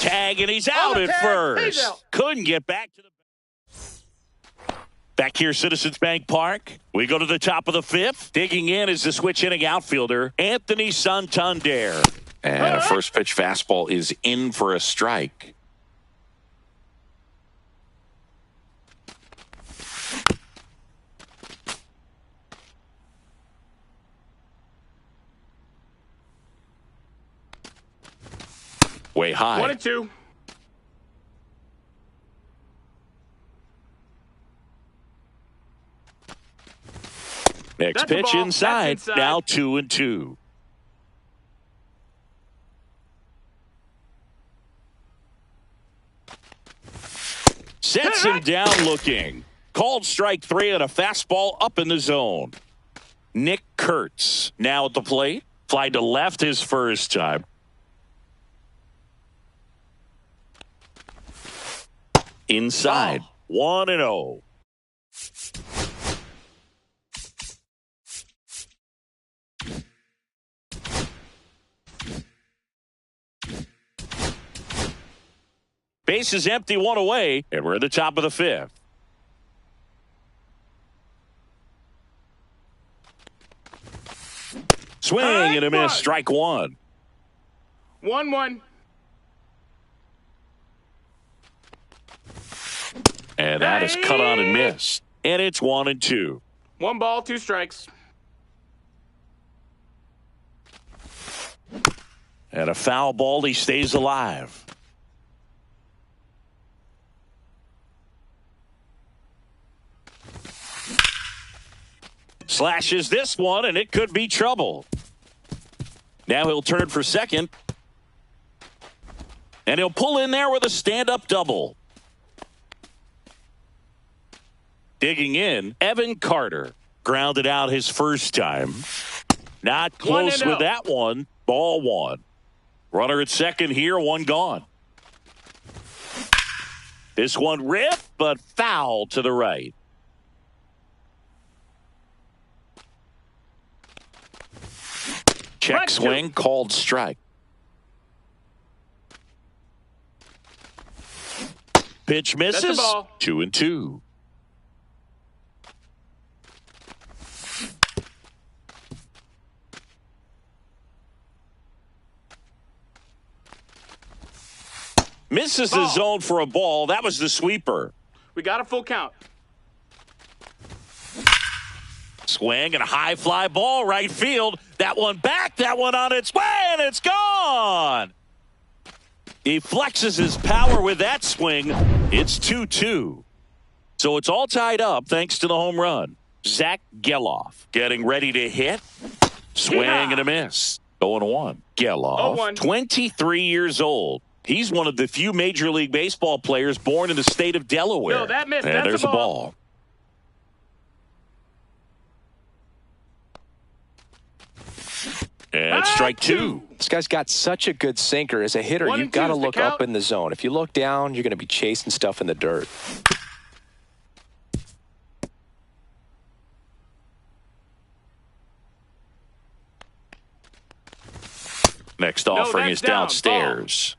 Tag, and he's out at first. Couldn't get back to the... Back here, Citizens Bank Park. We go to the top of the 5th. Digging in is the switch hitting outfielder, Anthony Santander. And a first pitch fastball is in for a strike. Way high. 1-2. Next pitch inside. Now 2-2. Sets him down looking. Called strike 3 on a fastball up in the zone. Nick Kurtz now at the plate. Fly to left his first time. Inside. 1-0. Base is empty, one away, and we're at the top of the fifth. Swing and a miss, strike one. 1-1. And that is cut on and missed. And it's 1-2. 1 ball, 2 strikes. And a foul ball, he stays alive. Slashes this one, and it could be trouble. Now he'll turn for second. And he'll pull in there with a stand-up double. Digging in, Evan Carter grounded out his first time. Not close with that one. Ball one. Runner at second here, one gone. This one ripped, but foul to the right. Check swing, called strike. Pitch misses. 2-2. Misses the zone for a ball. That was the sweeper. We got a full count. Swing and a high fly ball right field. That one back, that one on its way, and it's gone. He flexes his power with that swing. It's 2-2. So it's all tied up thanks to the home run. Zach Geloff getting ready to hit. Swing and a miss. 0-1. Geloff, 23 years old. He's one of the few Major League Baseball players born in the state of Delaware. No, that missed. And there's a ball. And strike two. This guy's got such a good sinker. As a hitter, you've got to look up in the zone. If you look down, you're going to be chasing stuff in the dirt. Next offering is downstairs.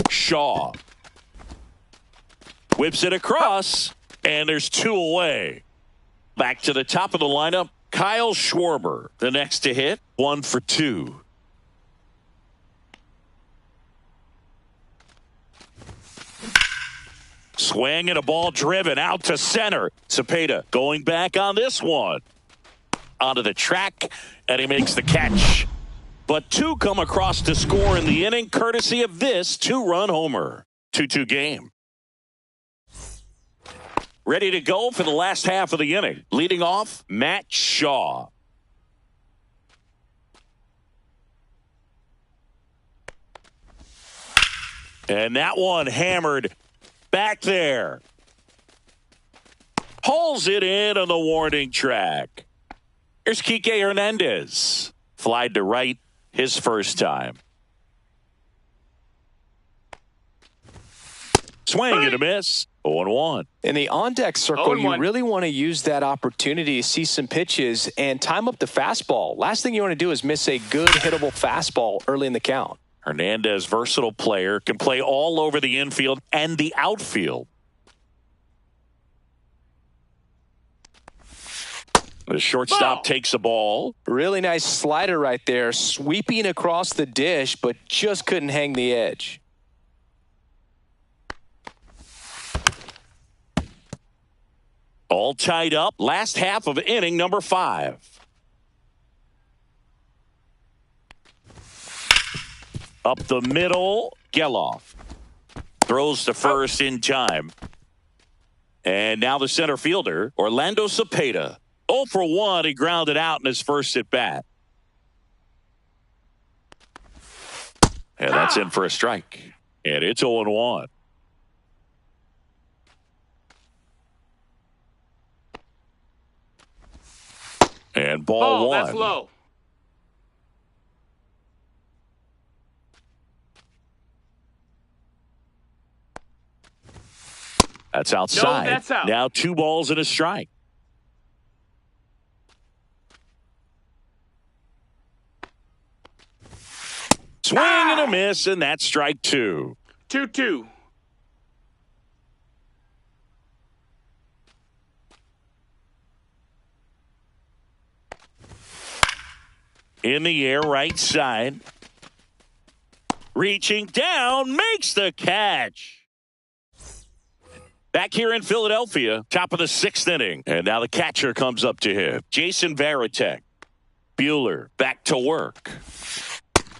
Shaw whips it across, and there's 2 away. Back to the top of the lineup, Kyle Schwarber, the next to hit, 1 for 2. Swing and a ball driven out to center. Cepeda going back on this one. Onto the track, and he makes the catch. But 2 come across to score in the inning, courtesy of this 2-run homer. 2-2 game. Ready to go for the last half of the inning. Leading off, Matt Shaw. And that one hammered back there. Pulls it in on the warning track. Here's Kike Hernandez. Flied to right his first time. Swing and a miss. 0-1. In the on-deck circle, you really want to use that opportunity to see some pitches and time up the fastball. Last thing you want to do is miss a good hittable fastball early in the count. Hernandez, versatile player, can play all over the infield and the outfield. The shortstop takes the ball. Really nice slider right there, sweeping across the dish, but just couldn't hang the edge. All tied up. Last half of inning number 5. Up the middle, Geloff throws to first in time. And now the center fielder, Orlando Cepeda. 0 for 1, he grounded out in his first at bat. And that's in for a strike. And it's 0-1. And ball 1. That's low. That's outside. No, that's out. Now 2 balls and a strike. Swing and a miss, and that's strike two. 2-2. In the air, right side. Reaching down, makes the catch. Back here in Philadelphia, top of the sixth inning. And now the catcher comes up to him. Jason Varitek. Buehler back to work.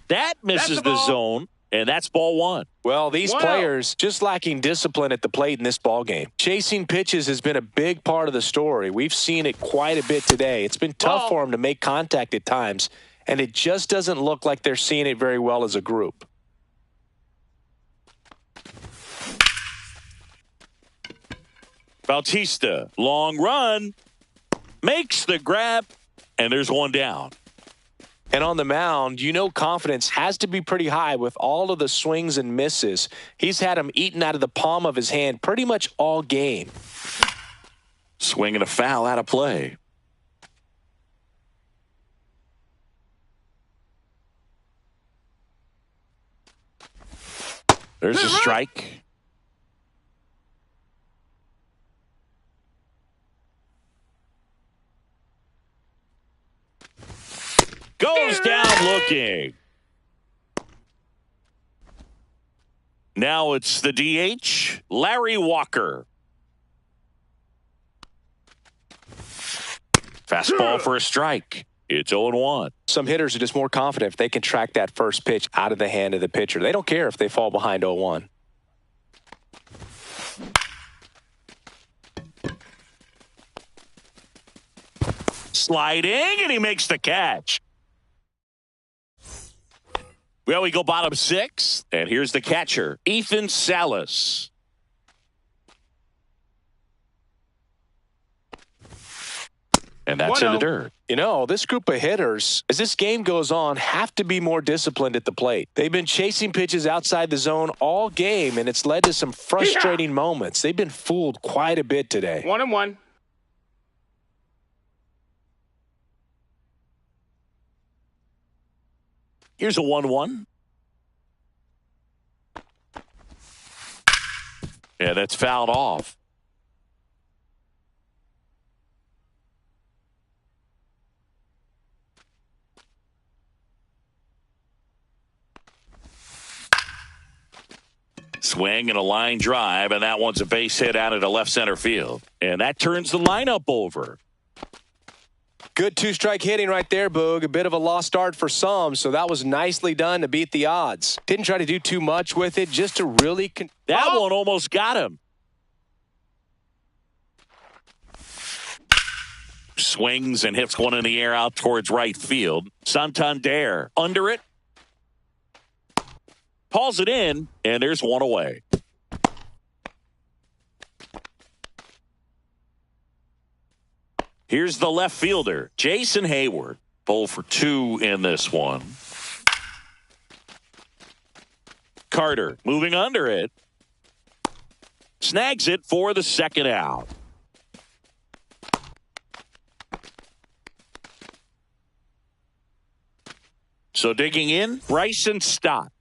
That misses the zone, and that's ball one. Well, these players just lacking discipline at the plate in this ball game. Chasing pitches has been a big part of the story. We've seen it quite a bit today. It's been tough for them to make contact at times, and it just doesn't look like they're seeing it very well as a group. Bautista, long run, makes the grab, and there's one down. And on the mound, you know confidence has to be pretty high with all of the swings and misses. He's had them eaten out of the palm of his hand pretty much all game. Swing and a foul out of play. There's a strike. Goes down looking. Now it's the DH, Larry Walker. Fastball for a strike. It's 0-1. Some hitters are just more confident if they can track that first pitch out of the hand of the pitcher. They don't care if they fall behind 0-1. Sliding, and he makes the catch. Well, we go bottom six, and here's the catcher, Ethan Salas. And that's in the dirt. You know, this group of hitters, as this game goes on, have to be more disciplined at the plate. They've been chasing pitches outside the zone all game, and it's led to some frustrating moments. They've been fooled quite a bit today. 1-1. Here's a 1-1. Yeah, that's fouled off. Swing and a line drive, and that one's a base hit out into left center field. And that turns the lineup over. Good two-strike hitting right there, Boog. A bit of a lost start for some, so that was nicely done to beat the odds. Didn't try to do too much with it, just to really... That one almost got him. Swings and hits one in the air out towards right field. Santander under it. Pulls it in, and there's one away. Here's the left fielder, Jason Hayward. Pull for two in this one. Carter moving under it. Snags it for the second out. So digging in, Bryson Stott.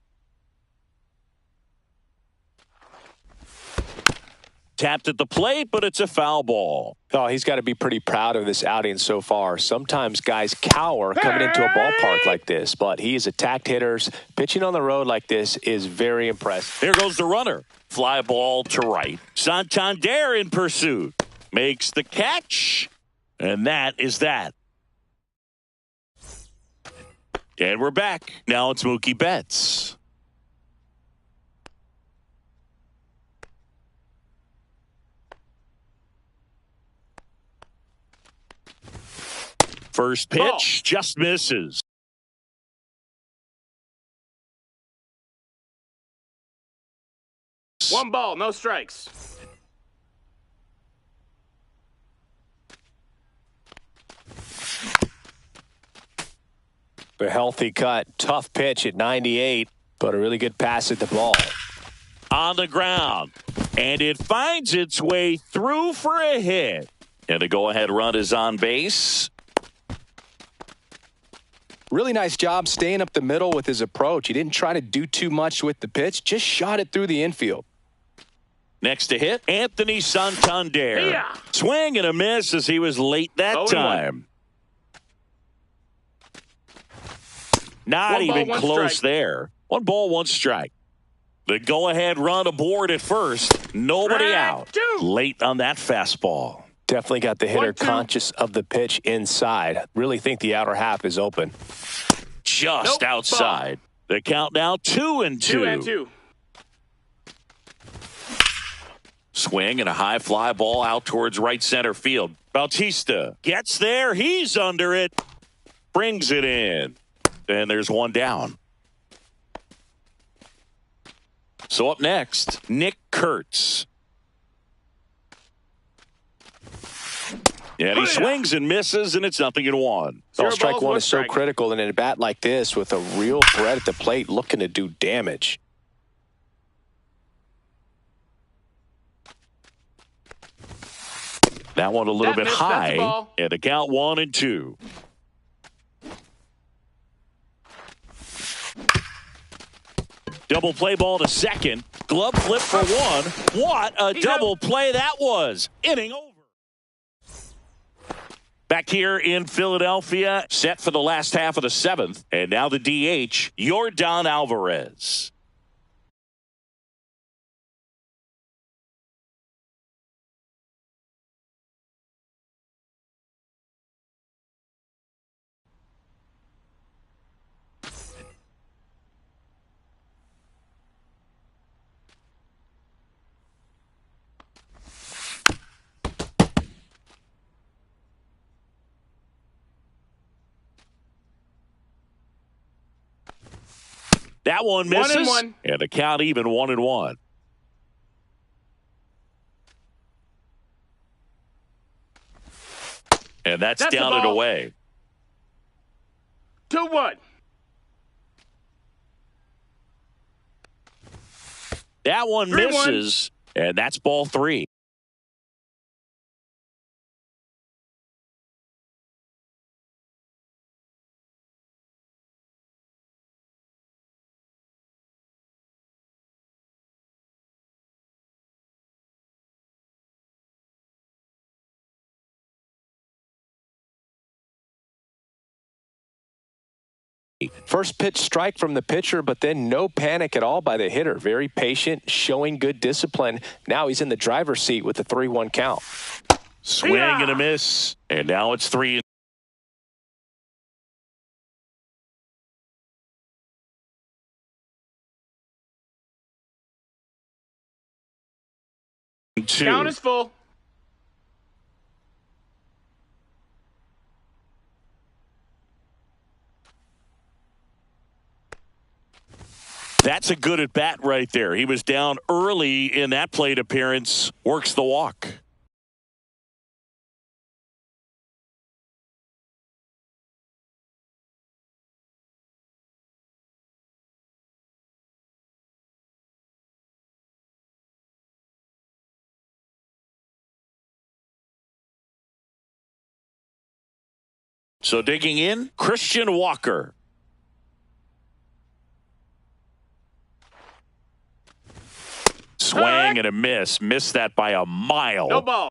Tapped at the plate, but it's a foul ball. Oh, he's got to be pretty proud of this outing so far. Sometimes guys cower coming into a ballpark like this, but he has attacked hitters. Pitching on the road like this is very impressive. Here goes the runner. Fly ball to right. Santander in pursuit. Makes the catch, and that is that. And we're back. Now it's Mookie Betts. First pitch just misses. One ball, no strikes. A healthy cut, tough pitch at 98, but a really good pass at the ball. On the ground, and it finds its way through for a hit. And the go-ahead run is on base. Really nice job staying up the middle with his approach. He didn't try to do too much with the pitch, just shot it through the infield. Next to hit, Anthony Santander. Yeah. Swing and a miss as he was late that time. Not even close there. 1 ball, 1 strike. The go-ahead run aboard at first. Nobody out. Late on that fastball. Definitely got the hitter conscious of the pitch inside. Really think the outer half is open. Just outside. The count now 2-2. 2-2. Swing and a high fly ball out towards right center field. Bautista gets there. He's under it. Brings it in. And there's 1 down. So up next, Nick Kurtz. And he swings and misses, and it's 0-1. Strike one is so critical in a bat like this with a real threat at the plate looking to do damage. That one a little bit high, and the count 1-2. Double play ball to second. Glove flip for 1. What a double play that was. Inning over. Back here in Philadelphia, set for the last half of the 7th. And now the DH, Yordan Alvarez. That one misses. 1-1. And the count even 1-1. And that's down and away. 2-1. That one misses. And that's ball 3. First pitch strike from the pitcher, but then no panic at all by the hitter. Very patient, showing good discipline. Now he's in the driver's seat with the 3-1 count. Swing and a miss. And now it's 3-2. Count is full. That's a good at bat right there. He was down early in that plate appearance. Works the walk. So digging in, Christian Walker. Swing and a miss. Missed that by a mile. No ball.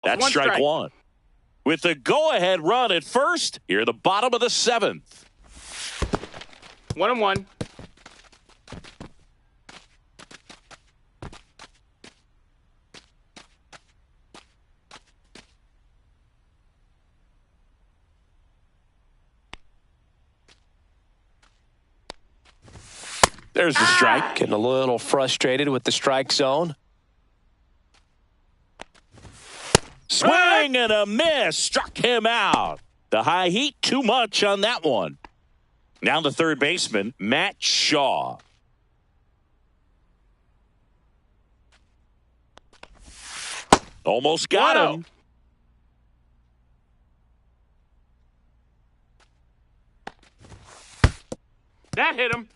That's strike 1. With the go-ahead run at first, here the bottom of the 7th. 1-1. There's the strike. Getting a little frustrated with the strike zone. Swing and a miss. Struck him out. The high heat, too much on that one. Now the third baseman, Matt Shaw. Almost got him. That hit him.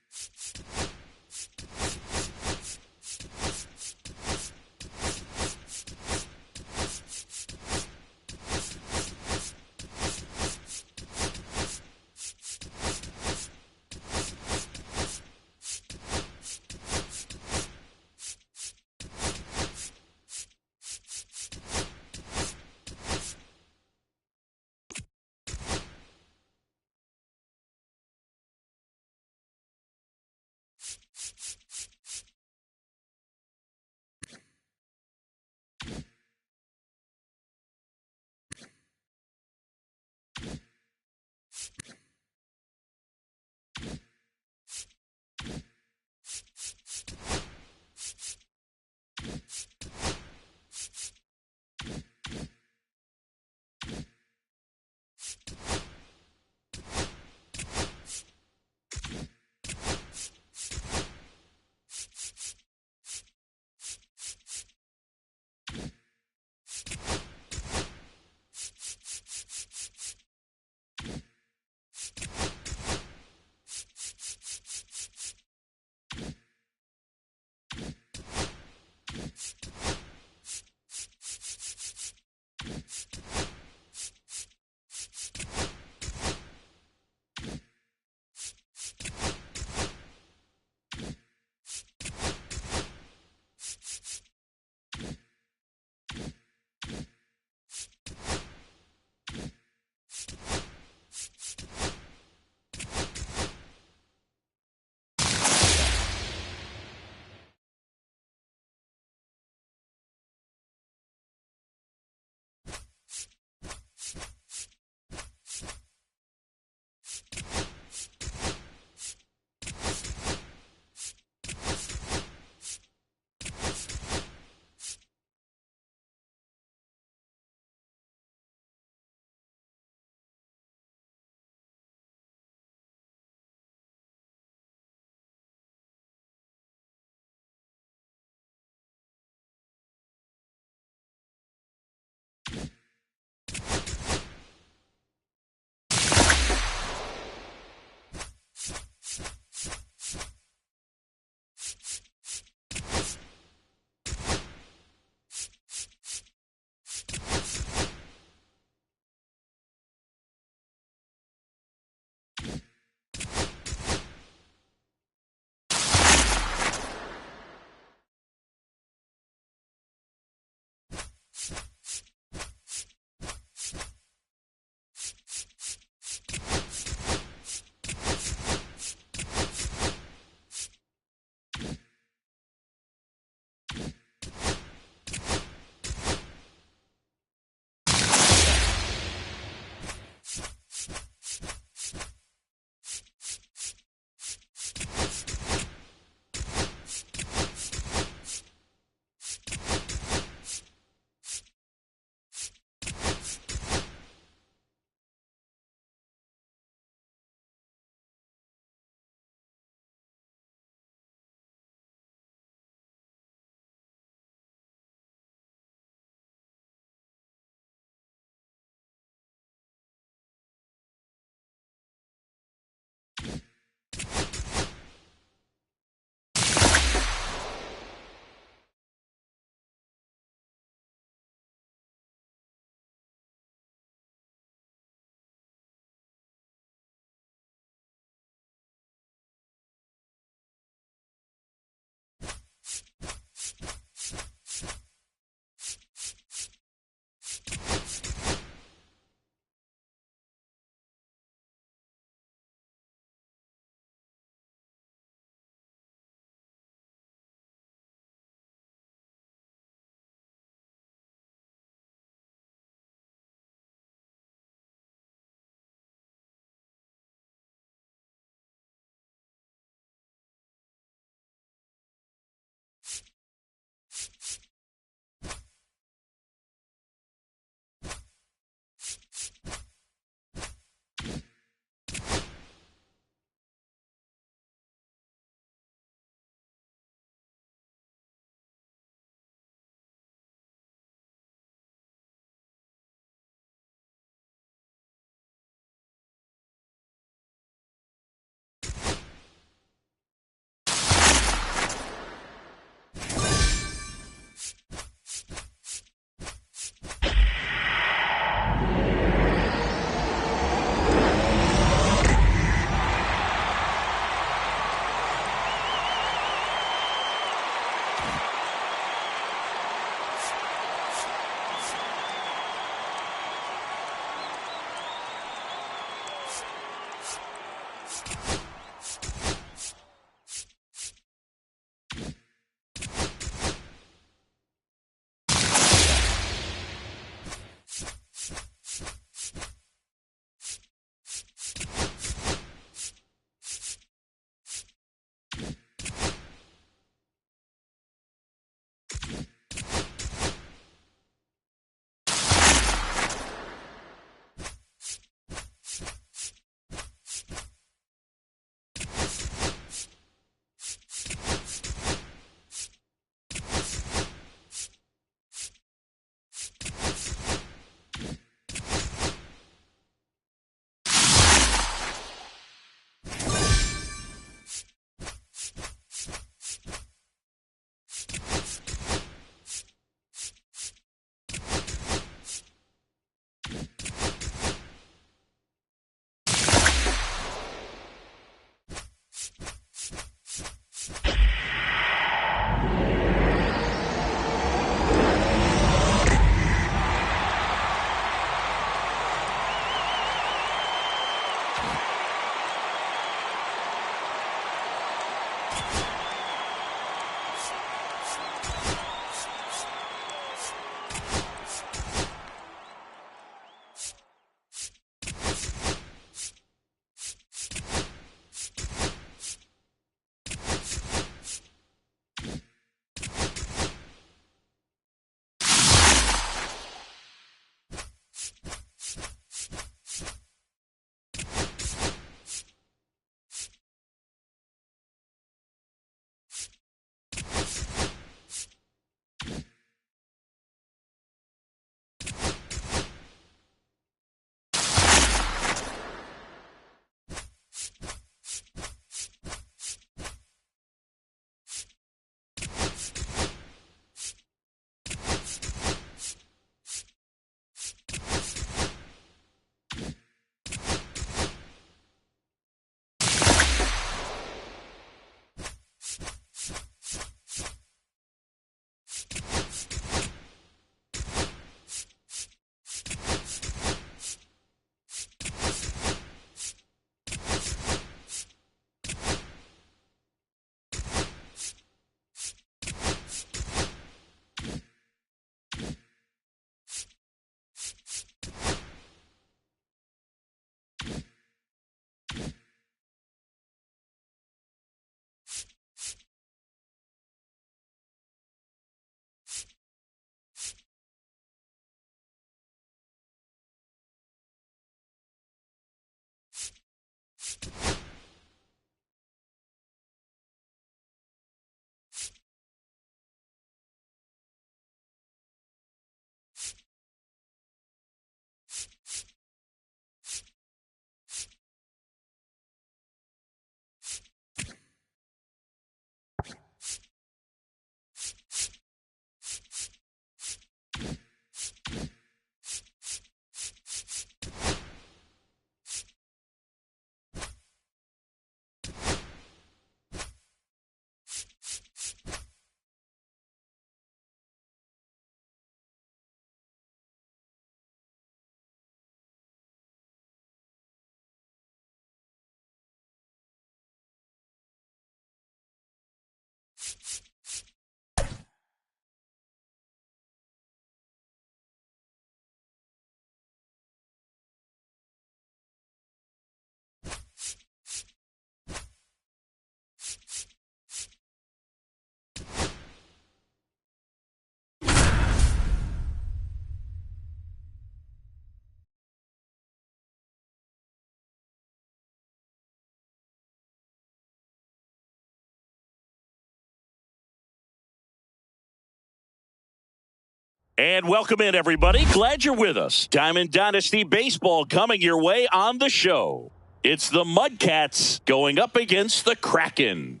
And welcome in, everybody. Glad you're with us. Diamond Dynasty Baseball coming your way on the show. It's the Mudcats going up against the Kraken.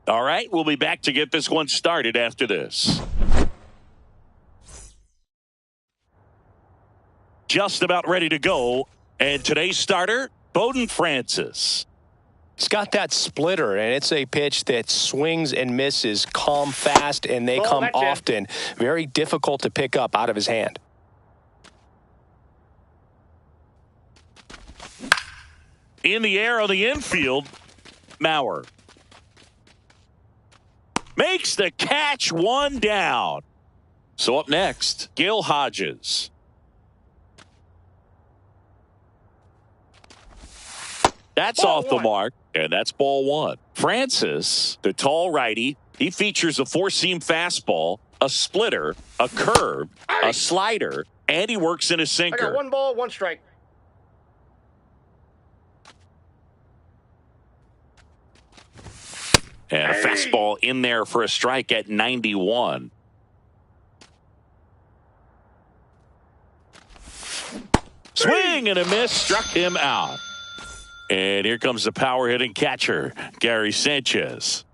All right, we'll be back to get this one started after this. Just about ready to go. And today's starter, Bowden Francis. He's got that splitter, and it's a pitch that swings and misses, come fast, and they come often. Very difficult to pick up out of his hand. In the air on the infield, Maurer makes the catch, one down. So up next, Gil Hodges. That's off the mark, and that's ball one. Francis, the tall righty, he features a four-seam fastball, a splitter, a curve, a slider, and he works in a sinker. I got 1 ball, 1 strike. And a fastball in there for a strike at 91. Swing and a miss, struck him out. And here comes the power hitting catcher, Gary Sanchez.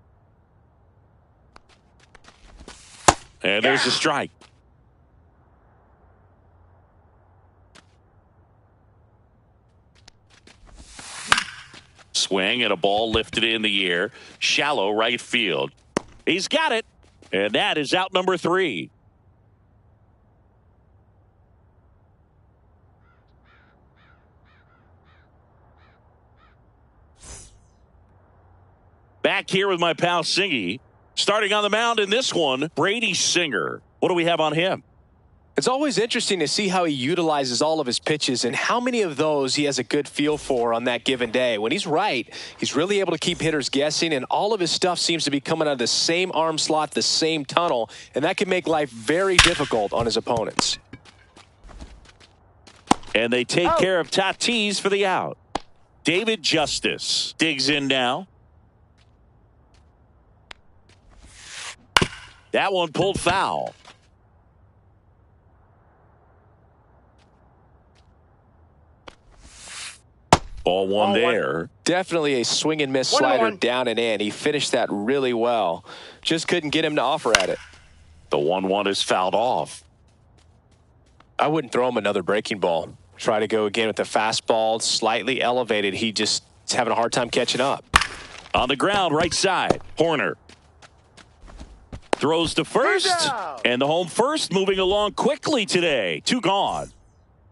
And there's a strike. Swing and a ball lifted in the air. Shallow right field. He's got it. And that is out number 3. Back here with my pal Singy. Starting on the mound in this one, Brady Singer. What do we have on him? It's always interesting to see how he utilizes all of his pitches and how many of those he has a good feel for on that given day. When he's right, he's really able to keep hitters guessing, and all of his stuff seems to be coming out of the same arm slot, the same tunnel, and that can make life very difficult on his opponents. And they take care of Tatis for the out. David Justice digs in now. That one pulled foul. Ball one there. Definitely a swing and miss slider down and in. He finished that really well. Just couldn't get him to offer at it. The 1-1 is fouled off. I wouldn't throw him another breaking ball. Try to go again with the fastball, slightly elevated. He just is having a hard time catching up. On the ground, right side, Horner. Throws to first, and the home first moving along quickly today. 2 gone.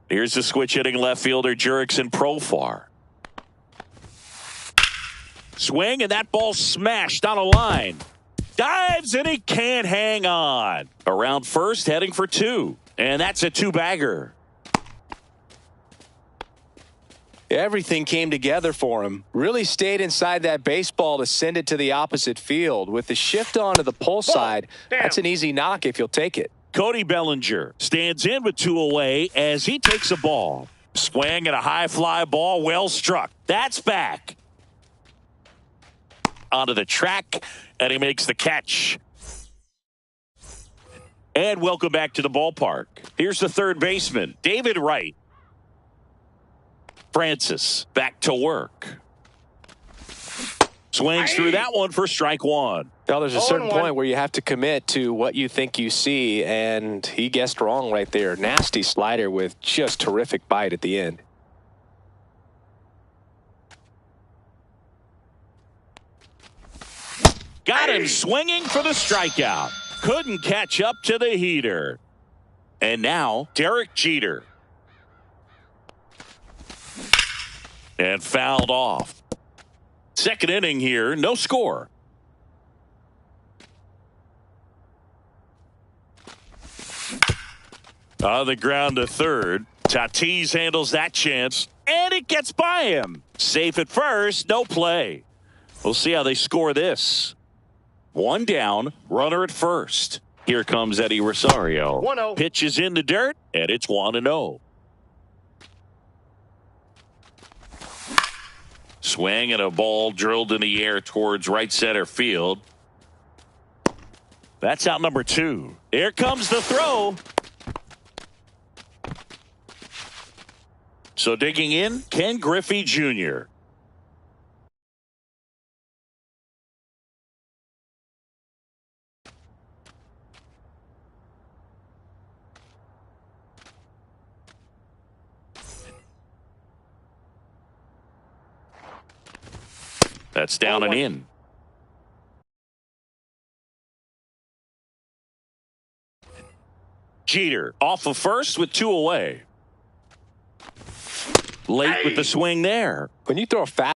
Here's the switch hitting left fielder, Jurickson Profar. Swing, and that ball smashed on a line. Dives, and he can't hang on. Around first, heading for 2. And that's a 2-bagger. Everything came together for him. Really stayed inside that baseball to send it to the opposite field. With the shift on to the pull side, that's an easy knock if you'll take it. Cody Bellinger stands in with 2 away as he takes a ball. Swing and a high fly ball, well struck. That's back. Onto the track, and he makes the catch. And welcome back to the ballpark. Here's the third baseman, David Wright. Francis back to work. Swings through that one for strike 1. Now there's a certain point where you have to commit to what you think you see, and he guessed wrong right there. Nasty slider with just terrific bite at the end. Got him swinging for the strikeout. Couldn't catch up to the heater. And now Derek Jeter. And fouled off. Second inning here, no score. On the ground to third. Tatis handles that chance, and it gets by him. Safe at first, no play. We'll see how they score this. 1 down, runner at first. Here comes Eddie Rosario. 1-0. Pitch is in the dirt, and it's 1-0. Swing and a ball drilled in the air towards right center field. That's out number 2. Here comes the throw. So digging in, Ken Griffey Jr. That's down and in. Jeter off of first with 2 away. Late with the swing there. When you throw a fast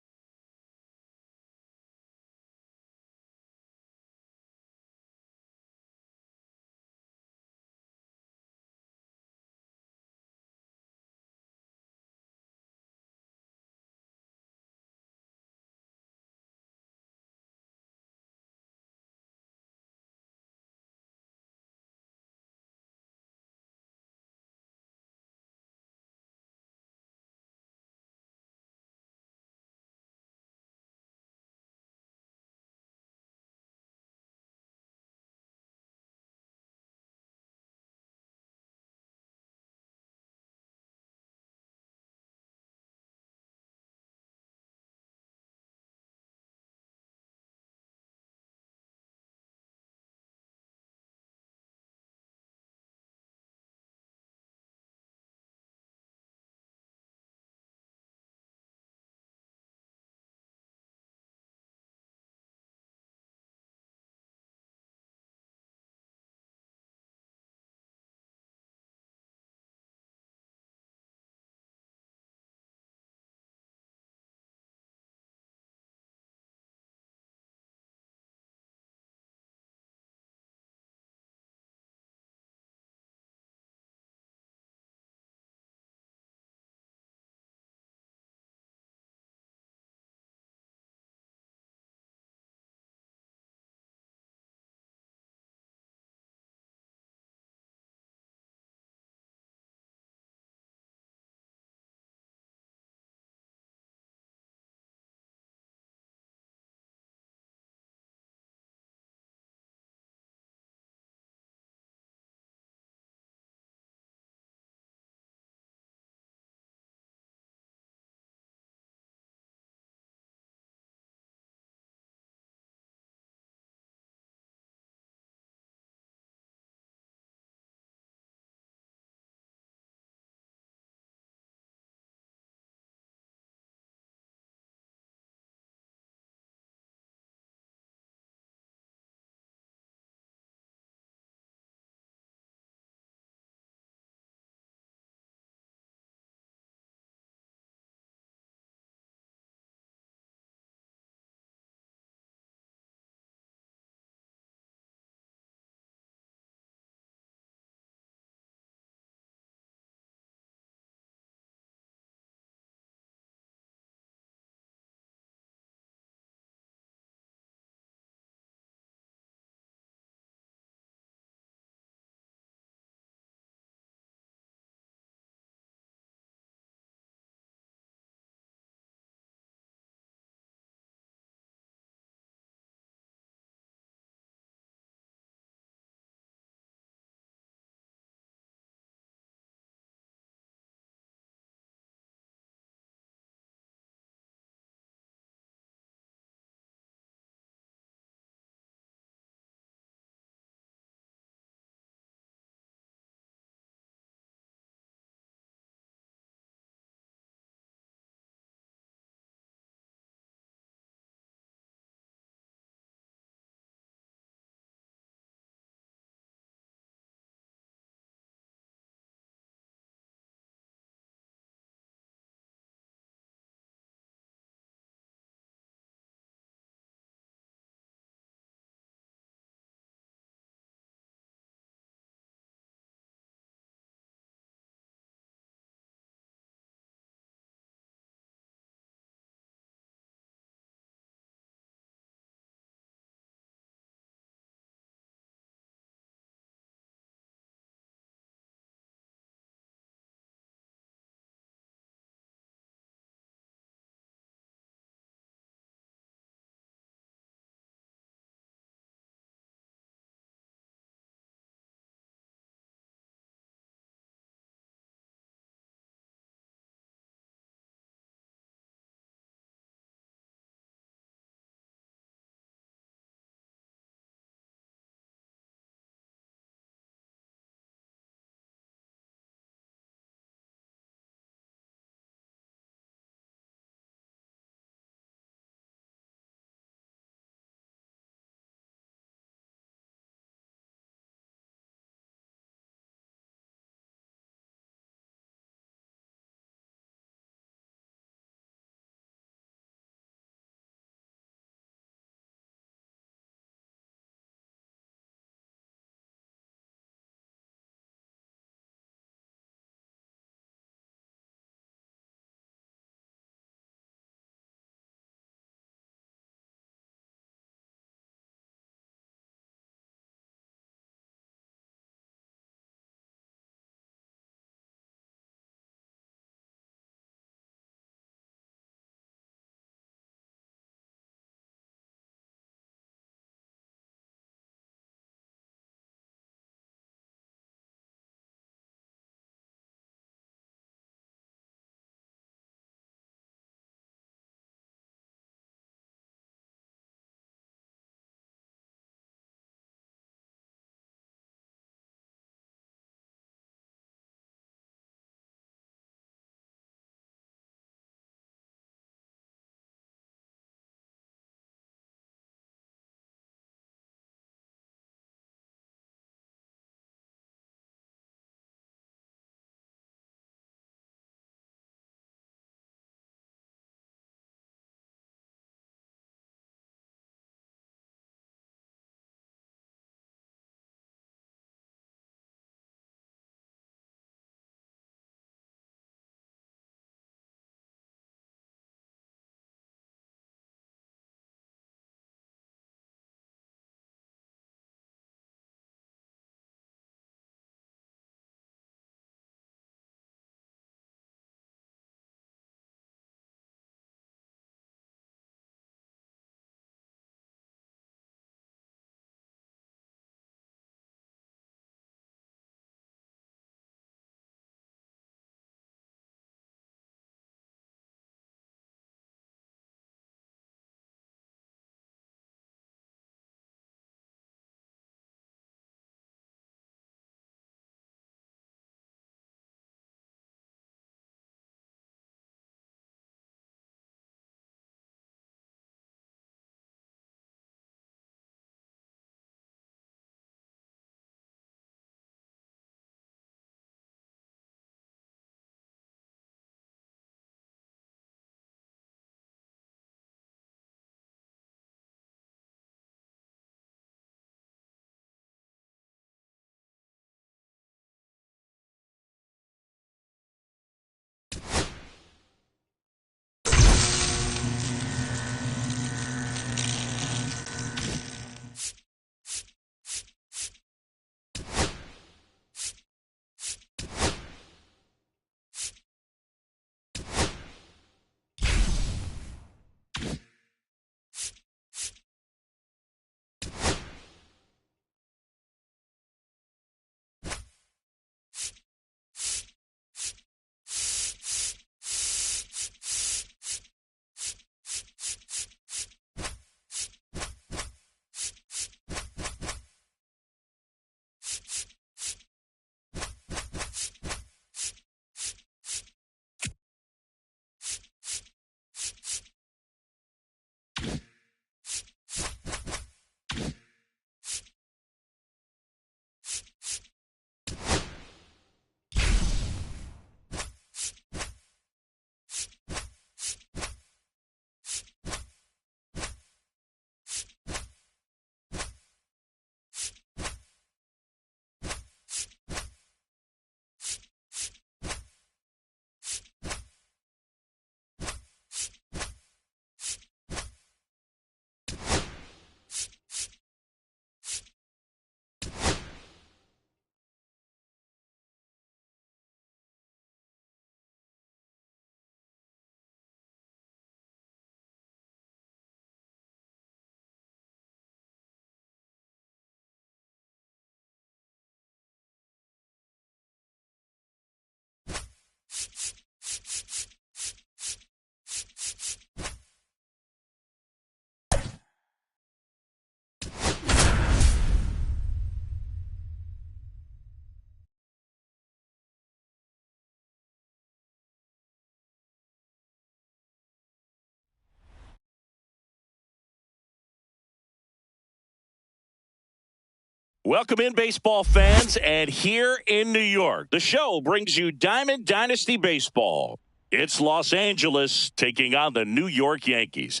Welcome in, baseball fans, and here in New York, the show brings you Diamond Dynasty Baseball. It's Los Angeles taking on the New York Yankees.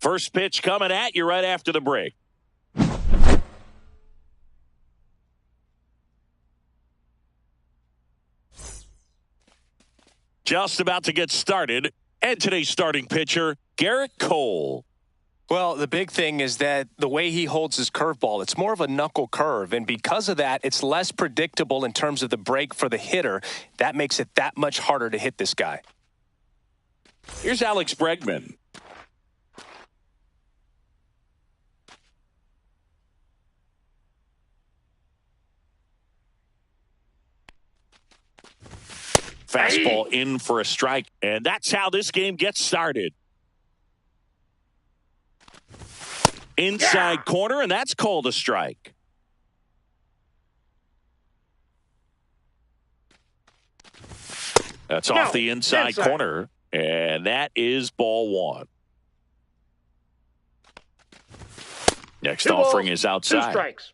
First pitch coming at you right after the break. Just about to get started, and today's starting pitcher, Garrett Cole. Well, the big thing is that the way he holds his curveball, it's more of a knuckle curve. And because of that, it's less predictable in terms of the break for the hitter. That makes it that much harder to hit this guy. Here's Alex Bregman. Fastball in for a strike, and that's how this game gets started. Inside corner, and that's called a strike. That's off the inside corner, and that is ball one. Next offering is outside. 2 strikes.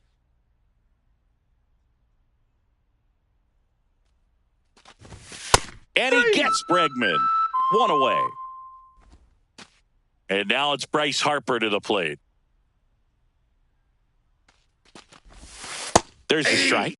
And he gets Bregman. 1 away. And now it's Bryce Harper to the plate. There's a strike.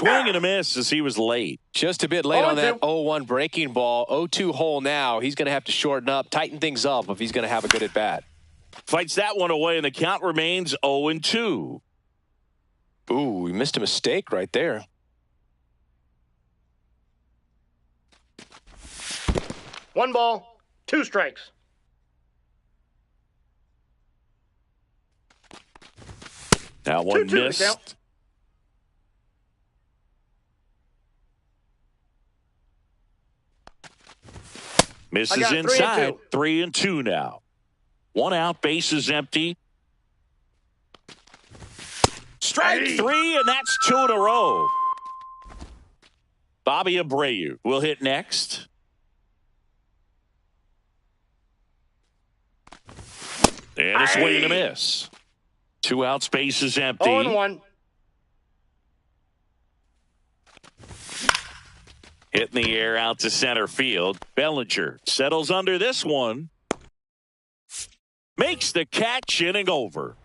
Swing and a miss as he was late. Just a bit late on that 0-1 breaking ball. 0-2 hole now. He's going to have to shorten up, tighten things up if he's going to have a good at-bat. Fights that one away, and the count remains 0-2. Ooh, he missed a mistake right there. One ball, 2 strikes. That one missed. Misses inside. 3-2 now. 1 out, bases empty. Strike 3, and that's 2 in a row. Bobby Abreu will hit next. And a swing and a miss. 2 outs, bases empty. 0-1. Hit in the air out to center field. Bellinger settles under this one. Makes the catch, inning over.